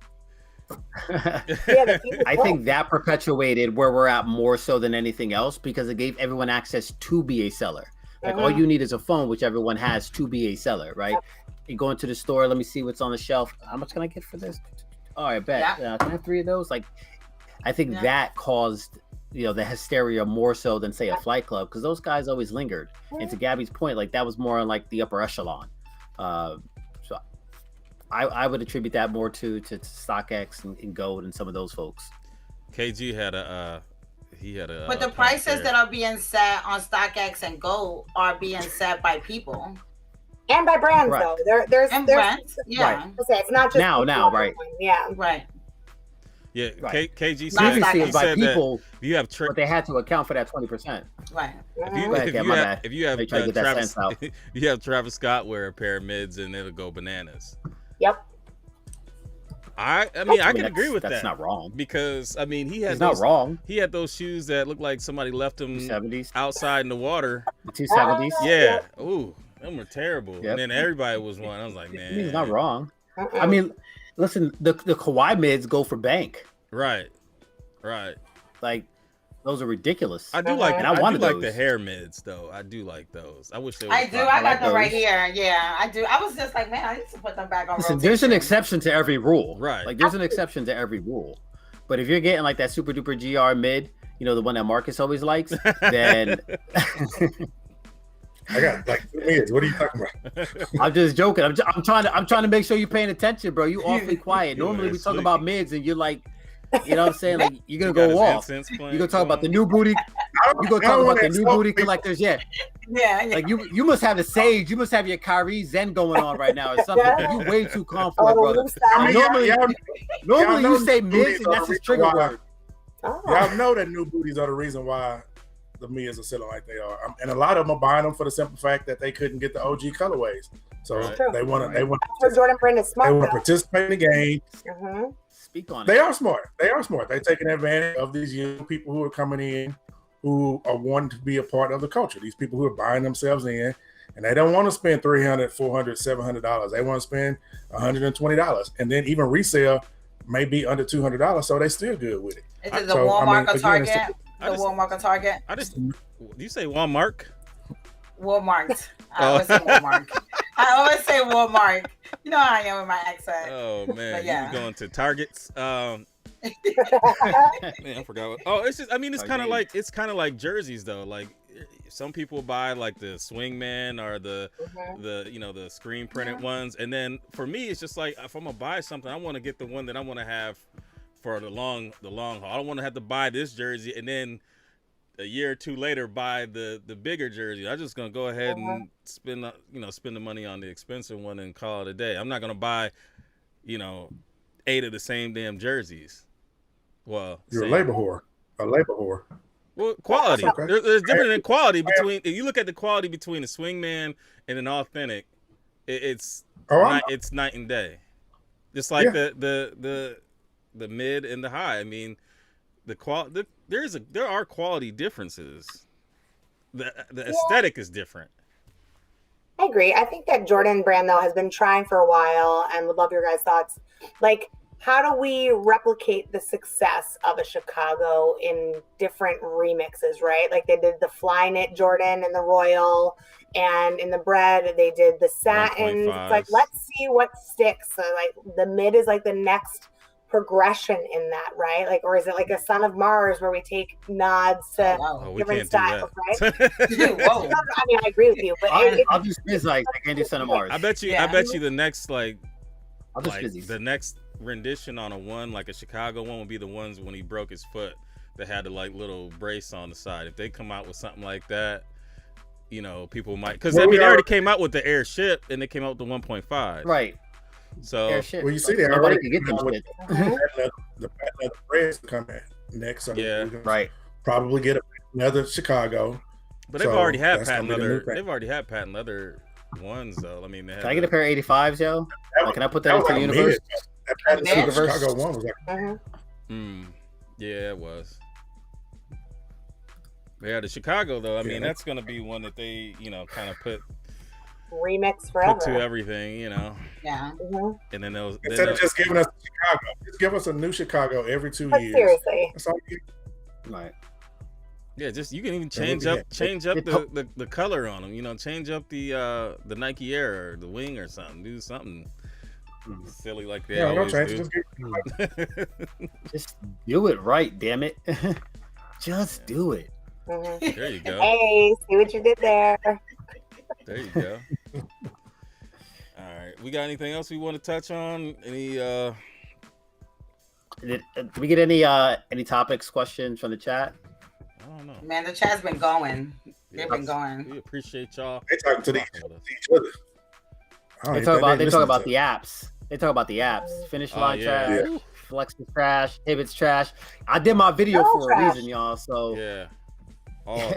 S2: I think that perpetuated where we're at more so than anything else because it gave everyone access to be a seller. Like all you need is a phone, which everyone has to be a seller, right? You go into the store, let me see what's on the shelf. How much can I get for this? All right, bet. Can I have 3 of those? Like, I think that caused the hysteria more so than say a Flight Club because those guys always lingered. And to Gabby's point, like that was more on like the upper echelon. So I would attribute that more to StockX and Gold and some of those folks.
S1: KG had he had a.
S3: But the prices that are being set on StockX and Go are being set by people
S4: and by brands
S2: Right.
S4: though. There's
S3: brands. Yeah.
S2: Right.
S4: It's not just
S2: now, right?
S4: Yeah.
S3: Right.
S1: Yeah,
S2: Right.
S1: KG
S3: Not
S1: said,
S3: stocking.
S1: he
S2: Previously, by
S1: said
S2: people,
S1: that you have
S2: but they had to account for that 20%.
S3: Right.
S1: if you have
S2: They try to get that
S1: Travis,
S2: sense out.
S1: you have Travis Scott wear a pair of mids and it'll go bananas.
S4: Yep.
S1: I mean I can agree with
S2: that's
S1: that.
S2: That's not wrong.
S1: Because I mean
S2: He's not wrong.
S1: He had those shoes that looked like somebody left them
S2: 270s.
S1: outside in the water.
S2: The 270s.
S1: Yeah. Ooh, them were terrible.
S2: Yep.
S1: And then everybody was one. I was like, man.
S2: He's not wrong. I mean, listen, the Kawhi mids go for bank.
S1: Right. Right.
S2: Like, those are ridiculous.
S1: I do like.
S2: And
S1: I
S2: wanted
S1: do like
S2: those.
S1: the hair mids though. I do like those. I wish they.
S3: I do. I got them right here. Yeah, I do. I was just like, man, I need to put them back on.
S2: Listen, there's an exception to every rule.
S1: Right.
S2: Like, there's an exception to every rule. But if you're getting like that super duper GR mid, you know, the one that Marcus always likes, then
S5: I got like 2 minutes. What are you talking about?
S2: I'm just joking. I'm trying to make sure you're paying attention, bro. You awfully quiet. Normally we talk about mids and you're like, you know what I'm saying? Like, you're gonna go off. You're gonna talk about the new booty. You're gonna talk about the new booty collectors. Yeah.
S3: Yeah.
S2: Like you must have the sage. You must have your Kyrie Zen going on right now or something. You way too calm for it, brother. Normally you say mids and that's his trigger word.
S5: Y'all know that new booties are the reason why the mids are selling like they are, and a lot of them are buying them for the simple fact that they couldn't get the OG colorways. So they want to.
S4: Jordan Brand is smart.
S5: They want to participate in the game.
S4: Mm-hmm.
S2: Speak on it.
S5: They are smart. They're taking advantage of these young people who are coming in, who are wanting to be a part of the culture. These people who are buying themselves in, and they don't want to spend $300, $400, $700. They want to spend $120, and then even resale may be under $200, so they still good with it.
S3: Is it the Walmart or Target? The Walmart or Target?
S1: Do you say Walmart?
S3: Walmart. I always say Walmart. You know how I am with my accent.
S1: Oh man,
S3: yeah.
S1: you going to Targets? Man, I forgot. It's just. I mean, it's kind of like jerseys though. Like some people buy like the swingman or the the screen printed ones, and then for me, it's just like if I'm gonna buy something, I want to get the one that I want to have for the long haul. I don't want to have to buy this jersey and then a year or two later buy the bigger jersey. I'm just gonna go ahead and spend the money on the expensive one and call it a day. I'm not gonna buy 8 of the same damn jerseys. Well,
S5: you're a labor whore.
S1: Well, quality. There's different in quality between. If you look at the quality between a swingman and an authentic, it's night and day. Just like the mid and the high. I mean, the quality. There are quality differences. The aesthetic is different.
S4: I agree. I think that Jordan Brand though has been trying for a while, and would love your guys' thoughts. Like, how do we replicate the success of a Chicago in different remixes, right? Like they did the Fly Knit Jordan and the Royal, and in the bread they did the satin. It's like, let's see what sticks. So like the mid is like the next progression in that, right? Like, or is it like a Son of Mars where we take nods to different styles, right? Whoa. I mean, I agree with you, but
S2: I'll do Spiz like I can't do Son of Mars.
S1: I bet you the next
S2: I'll do Spizzies.
S1: The next rendition on a one, like a Chicago one, would be the ones when he broke his foot that had the like little brace on the side. If they come out with something like that, people might, because they already came out with the Airship and they came out with the 1.5,
S2: right?
S1: So
S5: well, you see, they already can get the patent leather breads coming next. So
S2: right.
S5: Probably get another Chicago.
S1: But they've already had patent leather. They've already had patent leather ones though. I mean,
S2: can I get a pair of 85s, yo? Can I put that into the universe?
S5: That Chicago one was like.
S1: Yeah, it was. Yeah, the Chicago though. I mean, that's gonna be one that they, kind of put
S4: remix forever.
S1: Put to everything,
S3: Yeah.
S1: And then those.
S5: Instead of just giving us Chicago, just give us a new Chicago every 2 years.
S4: Seriously.
S5: That's all you
S2: right.
S1: Yeah, just you can even change up the color on them. Change up the Nike Air or the wing or something. Do something silly like that.
S5: Yeah, don't change
S1: it.
S2: Just do it right, damn it. Just do it.
S1: There you go.
S4: Hey, see what you did there.
S1: There you go. All right, we got anything else we want to touch on? Any?
S2: Did we get any topics, questions from the chat?
S1: I don't know.
S3: Man, the chat's been going. They've been
S1: We
S3: going.
S1: appreciate y'all.
S5: They talking to each
S1: Rocking with us.
S5: other.
S2: They talk about the apps. They talk about the apps. Finish line
S1: yeah.
S2: trash,
S5: Yeah.
S2: Flex is trash, Hibbit's trash. I did my video
S4: They're all
S2: for a
S4: trash.
S2: reason, y'all. So
S1: Yeah. Oh.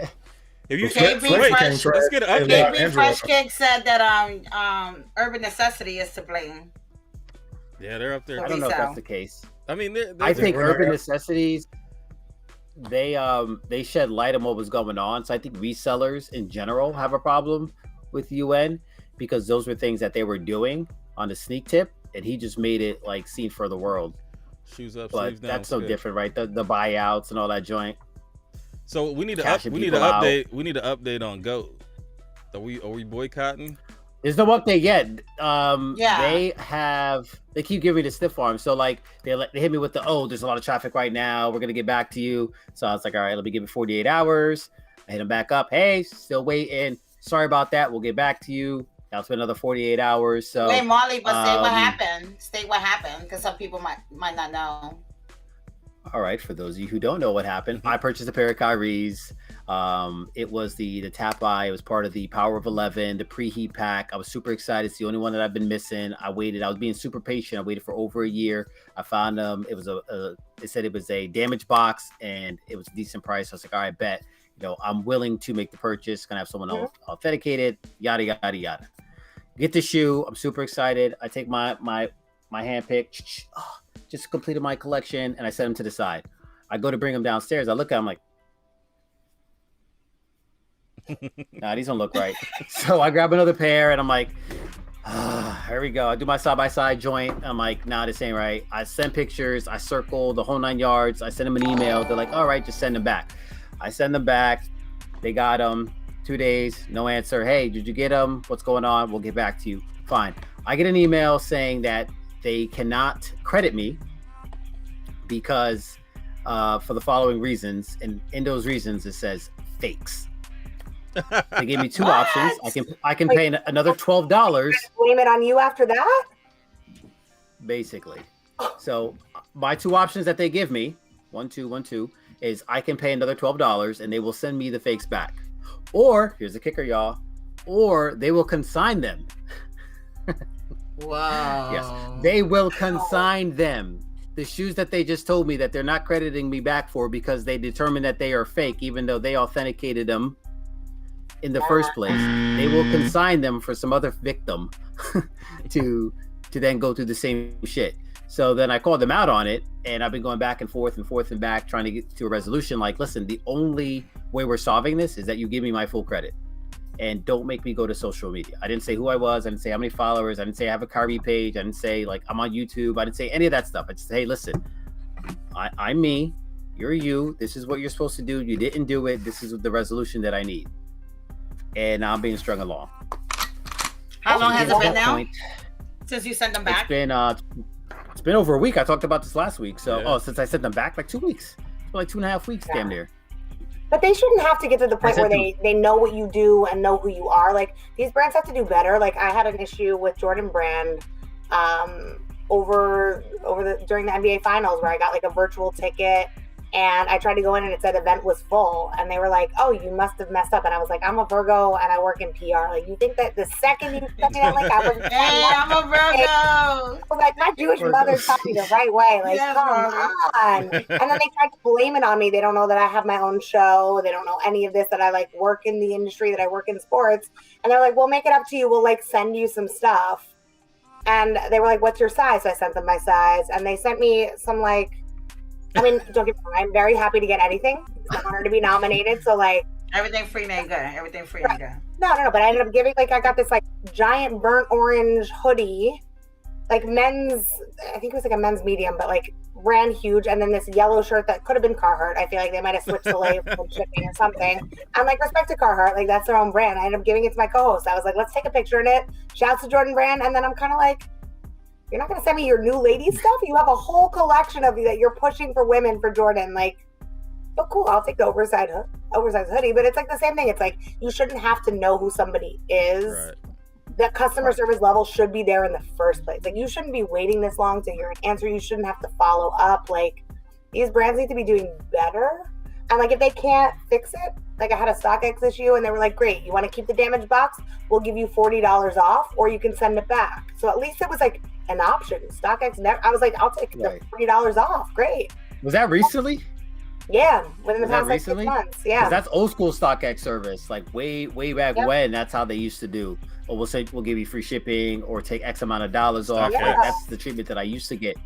S1: If you
S3: KB
S1: wait,
S3: Fresh-
S1: let's get an
S5: and,
S1: update.
S3: KB
S5: Android.
S3: Fresh Kick said that Urban Necessity is to blame.
S1: Yeah, they're up there.
S2: I don't know if
S3: Resell.
S2: that's the case.
S1: I mean,
S2: I think
S5: we're not
S2: Urban
S5: gonna-
S2: Necessities, they shed light on what was going on. So I think resellers in general have a problem with UN because those were things that they were doing on the sneak tip, and he just made it like seen for the world.
S1: shoes up,
S2: But
S1: sleeves down.
S2: that's no
S1: good.
S2: different, right? The buyouts and all that joint.
S1: So we need to
S2: Cashing
S1: we need to
S2: people out.
S1: update. We need to update on GOAT. Are we boycotting?
S2: There's no update yet.
S3: Yeah.
S2: They keep giving me the stiff arm. So like they hit me with there's a lot of traffic right now. We're gonna get back to you. So I was like, all right, let me give it 48 hours. I hit them back up. Hey, still waiting. Sorry about that. We'll get back to you. Now it's been another 48 hours. So
S3: Wait, Molly, but say what
S2: um,
S3: happened. State what happened, because some people might not know.
S2: all right, for those of you who don't know what happened, I purchased a pair of Kyrie's. It was the tap eye. It was part of the Power of 11, the preheat pack. I was super excited. It's the only one that I've been missing. I waited. I was being super patient. I waited for over a year. I found them. It was they said it was a damaged box and it was a decent price. I was like, all right, bet. I'm willing to make the purchase. Gonna have someone else authenticate it. Yada yada yada. Get the shoe. I'm super excited. I take my hand pick. Just completed my collection and I set them to the side. I go to bring them downstairs. I look at them like, nah, these don't look right. So I grab another pair and I'm like, here we go. I do my side-by-side joint. I'm like, nah, this ain't right. I send pictures. I circle the whole 9 yards. I send them an email. They're like, all right, just send them back. I send them back. They got them. 2 days, no answer. Hey, did you get them? What's going on? We'll get back to you. Fine. I get an email saying that they cannot credit me because for the following reasons. And in those reasons, it says fakes. They gave me two options. I can pay another $12.
S4: Blame it on you after that?
S2: Basically. So my two options that they give me, 1, 2, is I can pay another $12 and they will send me the fakes back. Or, here's the kicker, y'all, or they will consign them.
S3: Wow.
S2: Yes, they will consign them. The shoes that they just told me that they're not crediting me back for because they determined that they are fake, even though they authenticated them in the first place. They will consign them for some other victim to then go through the same shit. So then I called them out on it, and I've been going back and forth and back, trying to get to a resolution. Like, listen, the only way we're solving this is that you give me my full credit, and don't make me go to social media. I didn't say who I was. I didn't say how many followers. I didn't say I have a Kyrie page. I didn't say like I'm on YouTube. I didn't say any of that stuff. I just said, hey, listen, I'm me. You're you. This is what you're supposed to do. You didn't do it. This is the resolution that I need. And now I'm being strung along.
S3: How long has it been now?
S2: Point,
S3: Since you sent them back?
S2: It's been over a week. I talked about this last week. So,
S1: Yeah.
S2: since I sent them back, like 2 weeks. It's like 2.5 weeks, damn near.
S4: But they shouldn't have to get to the point where they know what you do and know who you are. Like, these brands have to do better. Like, I had an issue with Jordan Brand during the NBA Finals where I got like a virtual ticket and I tried to go in and it said event was full, and they were like, "Oh, you must have messed up." And I was like, "I'm a Virgo and I work in PR. Like, you think that the second you sent me that link, I was
S3: Hey, I'm a Virgo.
S4: I was like, my Jewish mother taught me the right way. Like,
S3: Yes,
S4: come
S3: Mama.
S4: on. And then they tried to blame it on me. They don't know that I have my own show. They don't know any of this, that I like work in the industry, that I work in sports. And they're like, we'll make it up to you. We'll like send you some stuff. And they were like, what's your size? So I sent them my size. And they sent me some like, I mean, don't get me wrong, I'm very happy to get anything. I'm honored to be nominated. So like,
S3: Everything free, nigga. Everything free, nigga.
S4: no, but I ended up giving, like, I got this like giant burnt orange hoodie, like men's, I think it was like a men's medium, but like ran huge. And then this yellow shirt that could have been Carhartt. I feel like they might have switched the label from shipping or something. I'm like, respect to Carhartt, like that's their own brand. I ended up giving it to my co-host. I was like, let's take a picture in it. Shouts to Jordan Brand. And then I'm kind of like, you're not going to send me your new ladies stuff? You have a whole collection of you that you're pushing for women for Jordan. Like, but cool, I'll take the oversized hoodie. But it's like the same thing. It's like, you shouldn't have to know who somebody is.
S1: Right.
S4: That customer service level should be there in the first place. Like, you shouldn't be waiting this long to hear an answer. You shouldn't have to follow up. Like, these brands need to be doing better. And like if they can't fix it, like I had a StockX issue and they were like, great, you want to keep the damaged box? We'll give you $40 off, or you can send it back. So at least it was like an option. StockX never, I was like, I'll take the $40 off. Great.
S2: Was that recently?
S4: Yeah, within the
S2: Was that
S4: past like
S2: recently?
S4: 6 months. Yeah.
S2: That's old school StockX service. Like way back when, that's how they used to do. Or we'll say we'll give you free shipping or take X amount of dollars off.
S4: Yeah.
S2: Like, that's the treatment that I used to get.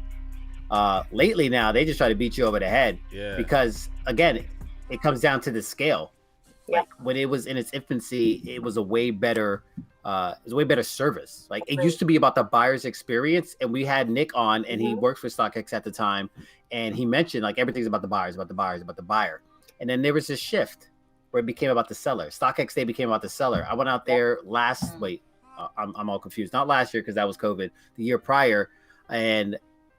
S2: Lately now, they just try to beat you over the head.
S1: Yeah.
S2: Because again, it comes down to the scale.
S4: Yeah.
S2: Like when it was in its infancy, it was a way better service. Like it used to be about the buyer's experience, and we had Nick on, and he worked for StockX at the time, and he mentioned like everything's about the buyers, about the buyer. And then there was this shift where it became about the seller. StockX Day became about the seller. I went out there I'm all confused. Not last year because that was COVID. The year prior, and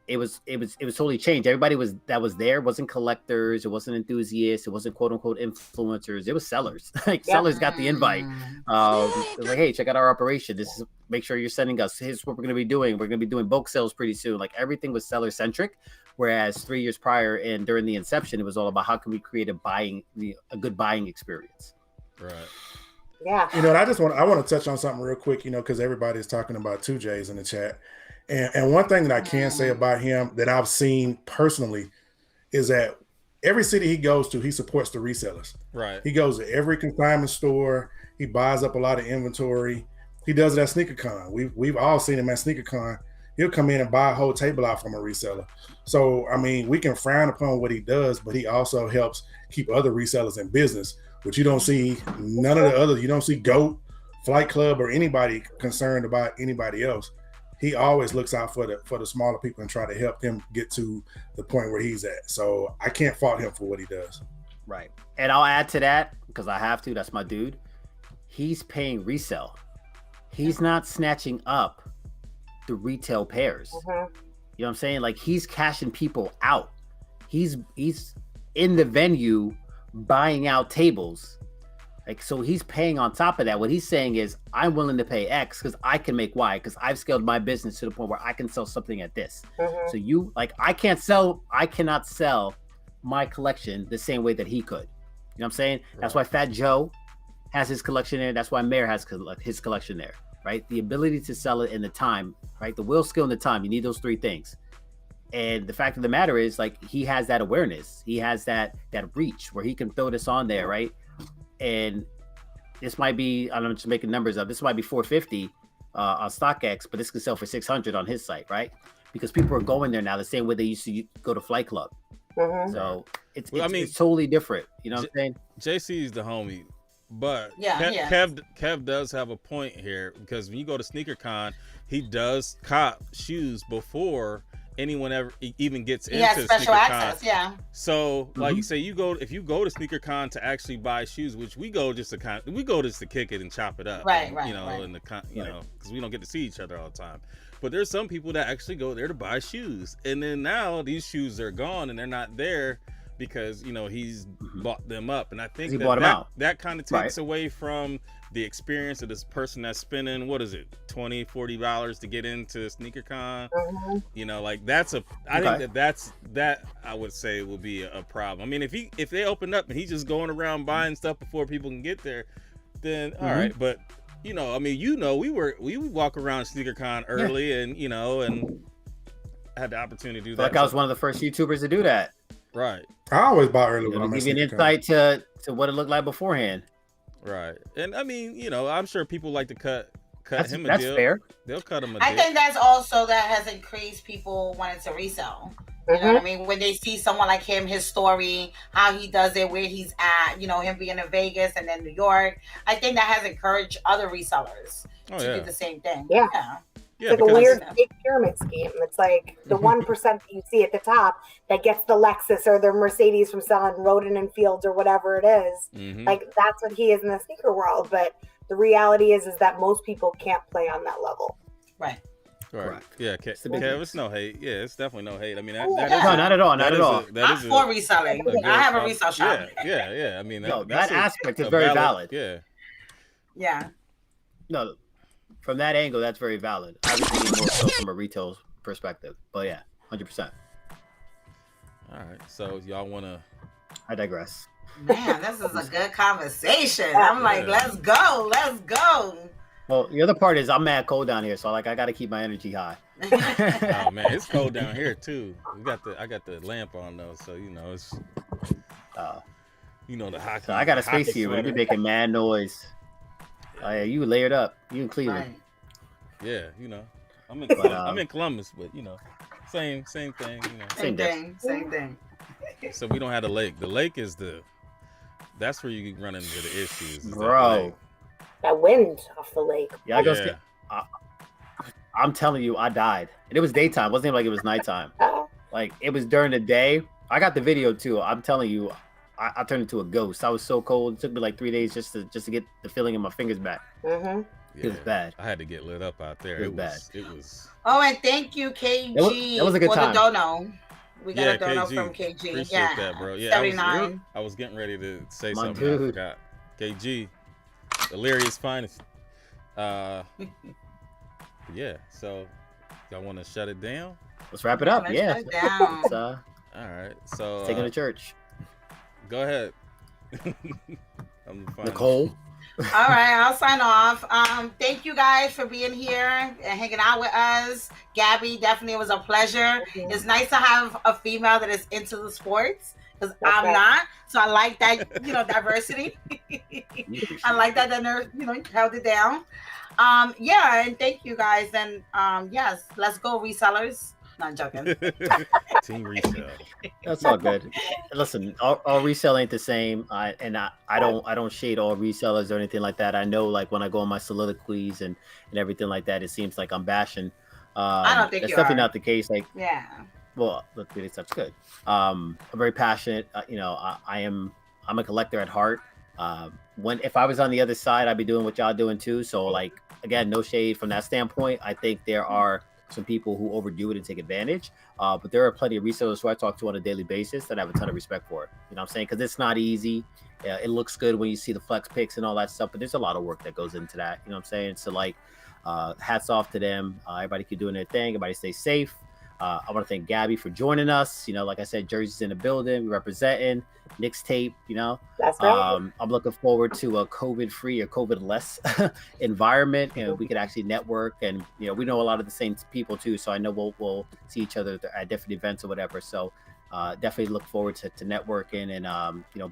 S2: it was totally changed. Everybody was there wasn't collectors, it wasn't enthusiasts, it wasn't quote unquote influencers. It was sellers. Like sellers got the invite. Like, hey, check out our operation. Make sure you're sending us. Here's what we're gonna be doing. We're gonna be doing bulk sales pretty soon. Like everything was seller centric. Whereas 3 years prior and during the inception, it was all about how can we create a good buying experience.
S1: Right.
S4: Yeah.
S5: You know, I want to touch on something real quick, you know, because everybody's talking about 2Js in the chat. And one thing that I can say about him that I've seen personally is that every city he goes to, he supports the resellers.
S1: Right.
S5: He goes to every consignment store. He buys up a lot of inventory. He does it at SneakerCon. We've all seen him at SneakerCon. He'll come in and buy a whole table out from a reseller. So, I mean, we can frown upon what he does, but he also helps keep other resellers in business, which you don't see none of the others. You don't see GOAT, Flight Club, or anybody concerned about anybody else. He always looks out for the smaller people and try to help them get to the point where he's at. So I can't fault him for what he does.
S2: Right. And I'll add to that, because I have to, that's my dude. He's paying resell. He's not snatching up the retail pairs. You know what I'm saying? Like he's cashing people out. He's in the venue buying out tables. Like, so he's paying on top of that. What he's saying is, I'm willing to pay X because I can make Y, because I've scaled my business to the point where I can sell something at this. So you, like, I cannot sell my collection the same way that he could. You know what I'm saying? Right. That's why Fat Joe has his collection there. That's why Mayor has his collection there, right? The ability to sell it in the time, right? The will, skill, and the time. You need those three things. And the fact of the matter is, like, he has that awareness. He has that reach where he can throw this on there, right? And this might be, I'm just making numbers up. This might be $450 on StockX, but this could sell for $600 on his site, right? Because people are going there now the same way they used to go to Flight Club. So it's totally different. You know what I'm saying?
S1: JC is the homie, but Kev does have a point here, because when you go to SneakerCon, he does cop shoes before anyone ever even gets into
S3: special
S1: SneakerCon.
S3: access,
S1: So, like you say, if you go to SneakerCon to actually buy shoes, which we go just to kick it and chop it up,
S3: right?
S1: And because we don't get to see each other all the time. But there's some people that actually go there to buy shoes, and then now these shoes are gone and they're not there because he's bought them up, and I think that kind of takes away from the experience of this person that's spending, what is it, $20-$40 to get into SneakerCon. I think that I would say will be a problem. I mean, if they open up and he's just going around buying stuff before people can get there, then all right. But we walk around SneakerCon early and had the opportunity to do that.
S2: Like I was one of the first YouTubers to do that.
S1: Right.
S5: I always buy early when I'm
S2: give you an insight to what it looked like beforehand.
S1: Right. And I mean, I'm sure people like to cut him a
S2: that's
S1: deal.
S2: Fair.
S1: They'll cut him a deal.
S3: I think that has increased people wanting to resell. You know what I mean? When they see someone like him, his story, how he does it, where he's at, him being in Vegas and then New York, I think that has encouraged other resellers to do the same thing.
S4: Yeah. It's like a weird fake pyramid scheme. It's like the 1% that you see at the top that gets the Lexus or the Mercedes from selling Roden and Fields or whatever it is. Like that's what he is in the sneaker world. But the reality is that most people can't play on that level.
S3: Right.
S1: Yeah, Kev, it's no hate. Yeah, it's definitely no hate. I mean,
S2: not at all.
S3: I'm for reselling. I have a resale shop.
S1: Yeah. I mean,
S2: that aspect is very valid.
S3: Yeah.
S2: No, from that angle, that's very valid. Obviously, more so from a retail perspective, but 100%.
S1: All right, so y'all want to?
S2: I digress.
S3: Man, this is a good conversation. I'm like, let's go.
S2: Well, the other part is I'm mad cold down here, so like I got to keep my energy high.
S1: Oh man, it's cold down here too. I got the lamp on though, so you know it's the hockey.
S2: So I got a space here. We've been making mad noise. Oh yeah, you layered up. You in Cleveland?
S1: Right. Yeah, I'm in Columbus, but same thing.
S3: Same thing.
S1: So we don't have the lake. The lake is that's where you run into the issues,
S2: bro.
S4: That wind off the lake.
S2: Yeah, I'm telling you, I died. And it was daytime. It wasn't even like it was nighttime. Like it was during the day. I got the video too. I'm telling you, I turned into a ghost. I was so cold. It took me like 3 days just to get the feeling in my fingers back.
S4: Mm-hmm.
S2: It was bad.
S1: I had to get lit up out there.
S2: It was bad.
S1: It was.
S3: Oh, and thank you, KG.
S2: That was a good time.
S3: For the dono. We got a dono
S1: KG.
S3: from KG.
S1: Appreciate that, bro. Yeah,
S3: 79.
S1: I was getting ready to say
S2: My
S1: something.
S2: dude.
S1: I forgot. KG, Delirious finest. Yeah. So, y'all want to shut it down?
S2: Let's wrap it up.
S3: Let's
S2: Yeah.
S3: shut it down.
S2: All
S1: right. So
S2: taking to church.
S1: Go ahead.
S2: Nicole.
S3: All right, I'll sign off. Thank you guys for being here and hanging out with us. Gabby, definitely was a pleasure. It's nice to have a female that is into the sports because I'm not. So I like that, diversity. I like that you held it down. And thank you guys. And yes, let's go resellers. Not joking.
S1: Team Resell.
S2: That's all good. Listen, all resell ain't the same. I don't shade all resellers or anything like that. I know, like when I go on my soliloquies and everything like that, it seems like I'm bashing.
S3: I don't think
S2: that's definitely not the case. Like,
S3: yeah.
S2: Well, look, really, that's good. I'm very passionate. I'm a collector at heart. If I was on the other side, I'd be doing what y'all doing too. So, like, again, no shade from that standpoint. I think there are some people who overdo it and take advantage. But there are plenty of resellers who I talk to on a daily basis that I have a ton of respect for. You know what I'm saying? Because it's not easy. It looks good when you see the flex picks and all that stuff, but there's a lot of work that goes into that. You know what I'm saying? So, like, hats off to them. Everybody keep doing their thing. Everybody stay safe. I want to thank Gabby for joining us. Like I said, Jersey's in the building, representing. Knicks tape,
S4: That's right.
S2: I'm looking forward to a COVID-free or COVID-less environment, and we could actually network. And we know a lot of the same people too, so I know we'll see each other at different events or whatever. So definitely look forward to networking and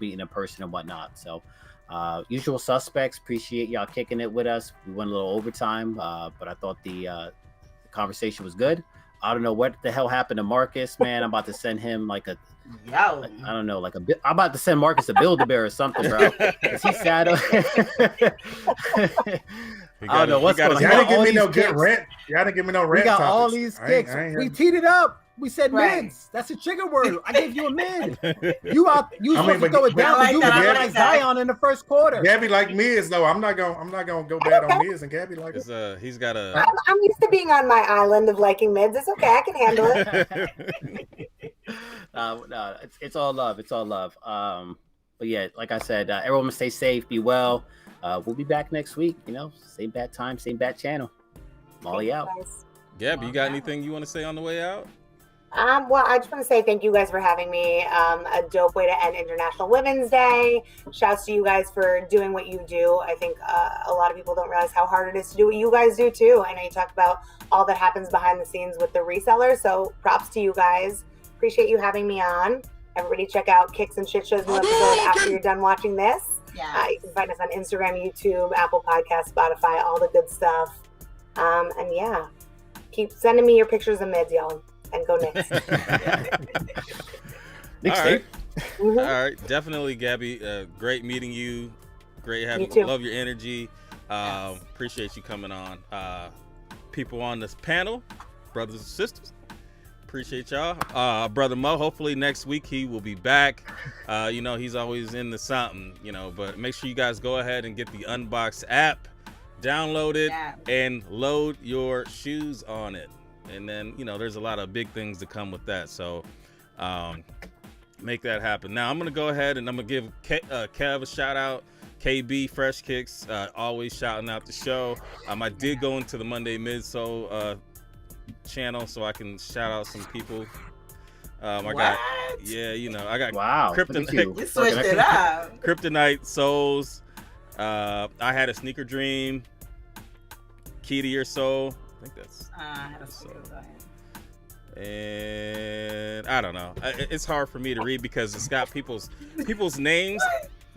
S2: meeting in person and whatnot. So usual suspects. Appreciate y'all kicking it with us. We went a little overtime, but I thought the conversation was good. I don't know what the hell happened to Marcus, man. I'm about to send him like a.
S3: Yo.
S2: I don't know, I'm about to send Marcus a Build-A-Bear or something, bro. Is he sad? I don't know what's going on.
S5: Y'all didn't give me no good rent. Y'all didn't give me no rent.
S2: We got
S5: topics.
S2: all these kicks. We teed it up. We said mids. That's a trigger word. I gave you a mid. You supposed to throw it down, but you was like Zion in the first quarter.
S5: Gabby like mids though. I'm not gonna go bad on mids, and Gabby like
S1: he's got a.
S4: I'm used to being on my island of liking mids. It's okay. I can handle it.
S2: No, it's all love. It's all love. But yeah, like I said, everyone stay safe, be well. We'll be back next week. Same bad time, same bad channel. Molly out.
S1: Gabby, you got anything you want to say on the way out?
S4: Well, I just want to say thank you guys for having me. A dope way to end International Women's Day. Shouts to you guys for doing what you do. I think a lot of people don't realize how hard it is to do what you guys do too. I know you talked about all that happens behind the scenes with the reseller, so props to you guys. Appreciate you having me on. Everybody check out Kicks and Shit Show's new episode after you're done watching this.
S3: Yeah.
S4: You can find us on Instagram, YouTube, Apple Podcasts, Spotify, all the good stuff. And yeah, keep sending me your pictures of mids, y'all. And go Knicks.
S2: Knicks
S1: all right.
S4: Mm-hmm.
S1: All right, definitely, Gabby. Great meeting you. Great having
S4: you.
S1: Love your energy. Appreciate you coming on. People on this panel, brothers and sisters. Appreciate y'all. Brother Mo, hopefully next week he will be back. He's always into something, but make sure you guys go ahead and get the Unbox app, download it, and load your shoes on it. And then, there's a lot of big things to come with that. So make that happen. Now, I'm going to go ahead and I'm going to give Kev a shout out. KB, Fresh Kicks, always shouting out the show. I did go into the Monday Mid-Soul channel so I can shout out some people. I
S3: What?
S1: got I got
S2: Wow. Look at you.
S3: You switched it up.
S1: Kryptonite Souls. I had a sneaker dream. Key to your soul. I think that's. And I don't know. It's hard for me to read because it's got people's names.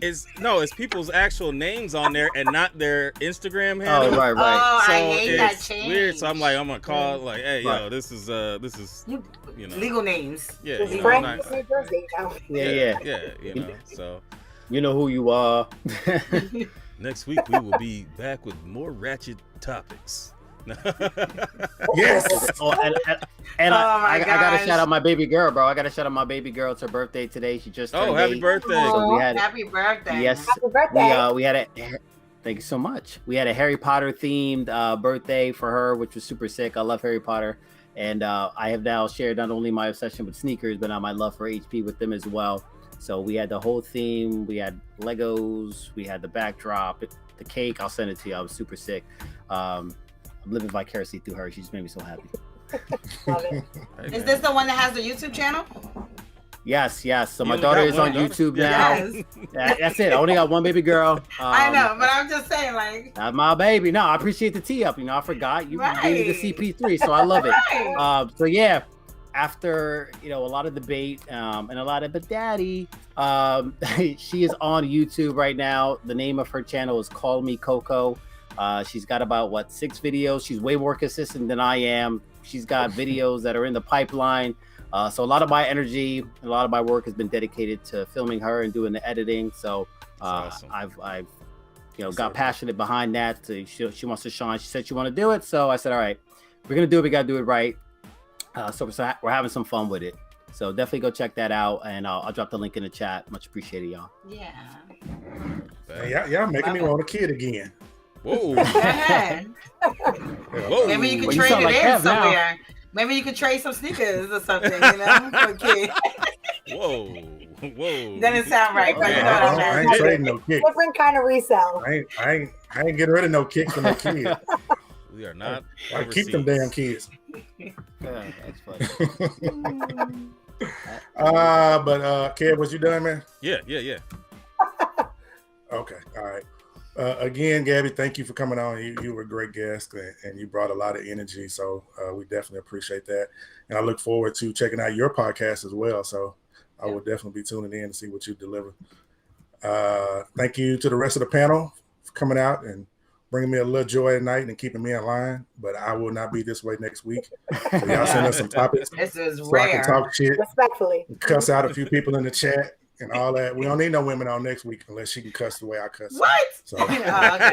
S1: It's people's actual names on there and not their Instagram handle.
S2: Oh, right.
S3: Oh,
S1: So
S3: I hate that
S1: it's
S3: change.
S1: weird. So I'm gonna call like, hey, yo, this is
S3: legal names.
S1: Yeah,
S4: His
S1: you know,
S4: friend
S1: not-
S4: is New Jersey.
S2: Yeah.
S1: you know. So
S2: You know who you are.
S1: next week we will be back with more ratchet topics.
S5: Yes.
S2: Oh, and I gotta shout out my baby girl, bro. I gotta shout out my baby girl. It's her birthday today. She just turned
S1: happy
S2: 8.
S1: birthday.
S2: So we had
S3: Happy birthday.
S2: yes,
S4: Happy birthday.
S2: we had a. Thank you so much. We had a Harry Potter themed birthday for her, which was super sick. I love Harry Potter, and I have now shared not only my obsession with sneakers, but now my love for HP with them as well. So we had the whole theme. We had Legos. We had the backdrop, the cake. I'll send it to you. I was super sick. I'm living vicariously through her. She just made me so happy.
S4: Love it.
S1: Hey,
S3: Is this the one that has the YouTube channel?
S2: Yes. So
S1: You
S2: my
S1: only
S2: daughter
S1: got
S2: is
S1: one
S2: on
S1: daughter?
S2: YouTube
S1: Yeah.
S2: now. That's it. I only got one baby girl.
S3: I know, but I'm just saying, like,
S2: Not my baby. No, I appreciate the tee up. I forgot you
S3: Right.
S2: gave me the CP3, so I love it.
S3: Right.
S2: So yeah, after a lot of debate and a lot of but daddy, she is on YouTube right now. The name of her channel is Call Me Coco. She's got about 6 videos. She's way more consistent than I am. She's got videos that are in the pipeline. So a lot of my energy, a lot of my work has been dedicated to filming her and doing the editing. So
S1: That's awesome.
S2: I've got passionate behind that. She wants to shine. She said she want to do it. So I said, all right, if we're gonna do it. We gotta do it right. So we're having some fun with it. So definitely go check that out, and I'll drop the link in the chat. Much appreciated, y'all.
S3: yeah.
S5: Hey, y'all making me want a kid again.
S1: Whoa.
S3: Go ahead.
S1: Whoa.
S3: Maybe you can
S2: Well, you
S3: trade
S2: sound
S3: it
S2: like
S3: in
S2: Kev now.
S3: somewhere. Maybe you could trade some sneakers or something, for a kid.
S1: Whoa.
S3: Doesn't sound right, but you know what
S5: I
S3: I'm
S5: ain't
S3: saying.
S5: trading no kicks.
S4: Different kind of resell.
S5: I ain't getting rid of no kicks for no kids.
S1: We are not.
S5: I keep them damn kids.
S2: Yeah, that's funny.
S5: But Kev, was you done, man?
S1: Yeah.
S5: Okay, all right. Again, Gabby, thank you for coming on. You were a great guest, and you brought a lot of energy. So we definitely appreciate that. And I look forward to checking out your podcast as well. So I will definitely be tuning in to see what you deliver. Thank you to the rest of the panel for coming out and bringing me a little joy at night and keeping me in line. But I will not be this way next week. So y'all send us some topics
S3: This is
S5: so I can
S3: rare.
S5: talk shit,
S4: Respectfully.
S5: cuss out a few people in the chat and all that. We don't need no women on next week unless she can cuss the way I cuss.
S3: What?
S5: So
S3: Oh, okay.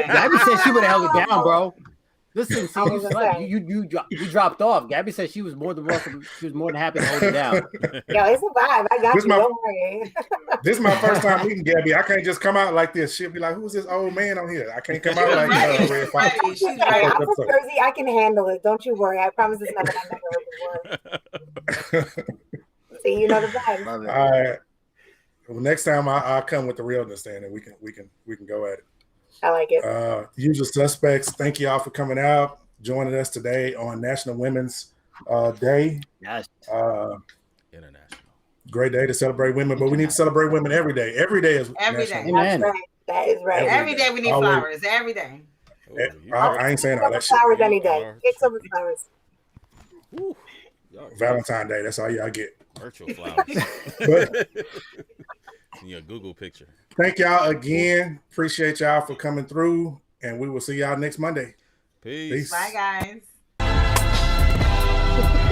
S2: Gabby said she would have held it down, bro. Listen, see,
S4: I was gonna say.
S2: you dropped off. Gabby said she was more than welcome. She was more than happy to hold it down.
S4: Yo, it's a vibe. I got
S5: This
S4: you.
S5: my-
S4: Don't worry.
S5: this is my first time meeting Gabby. I can't just come out like this. She'll be like, "Who's this old man on here?" I can't come out like
S3: Right,
S5: Red Fox.
S3: right. She's
S4: Hey,
S3: right.
S4: I'm from Jersey. I can handle it. Don't you worry. I promise it's nothing I never heard before. See, you know the vibe.
S2: Love it.
S5: All right. Well, next time I'll come with the realness, then, and we can go at it.
S4: I like it.
S5: Usual suspects. Thank you all for coming out, joining us today on National Women's Day.
S2: Yes.
S1: International.
S5: Great day to celebrate women, but we need to celebrate women every day. Every day is
S3: Every
S5: National
S3: day.
S2: Amen.
S4: That's right. That is right.
S3: Every day we need
S5: Always.
S3: flowers. Every day.
S1: Oh,
S5: Women. I ain't saying all that shit.
S4: Flowers any day.
S1: are
S4: Get some flowers.
S1: Woo. Y'all
S5: Valentine's Day. That's all y'all get.
S1: virtual flowers.
S5: But
S1: In your Google picture.
S5: thank y'all again. Appreciate y'all for coming through, and we will see y'all next Monday.
S1: Peace.
S3: Bye, guys.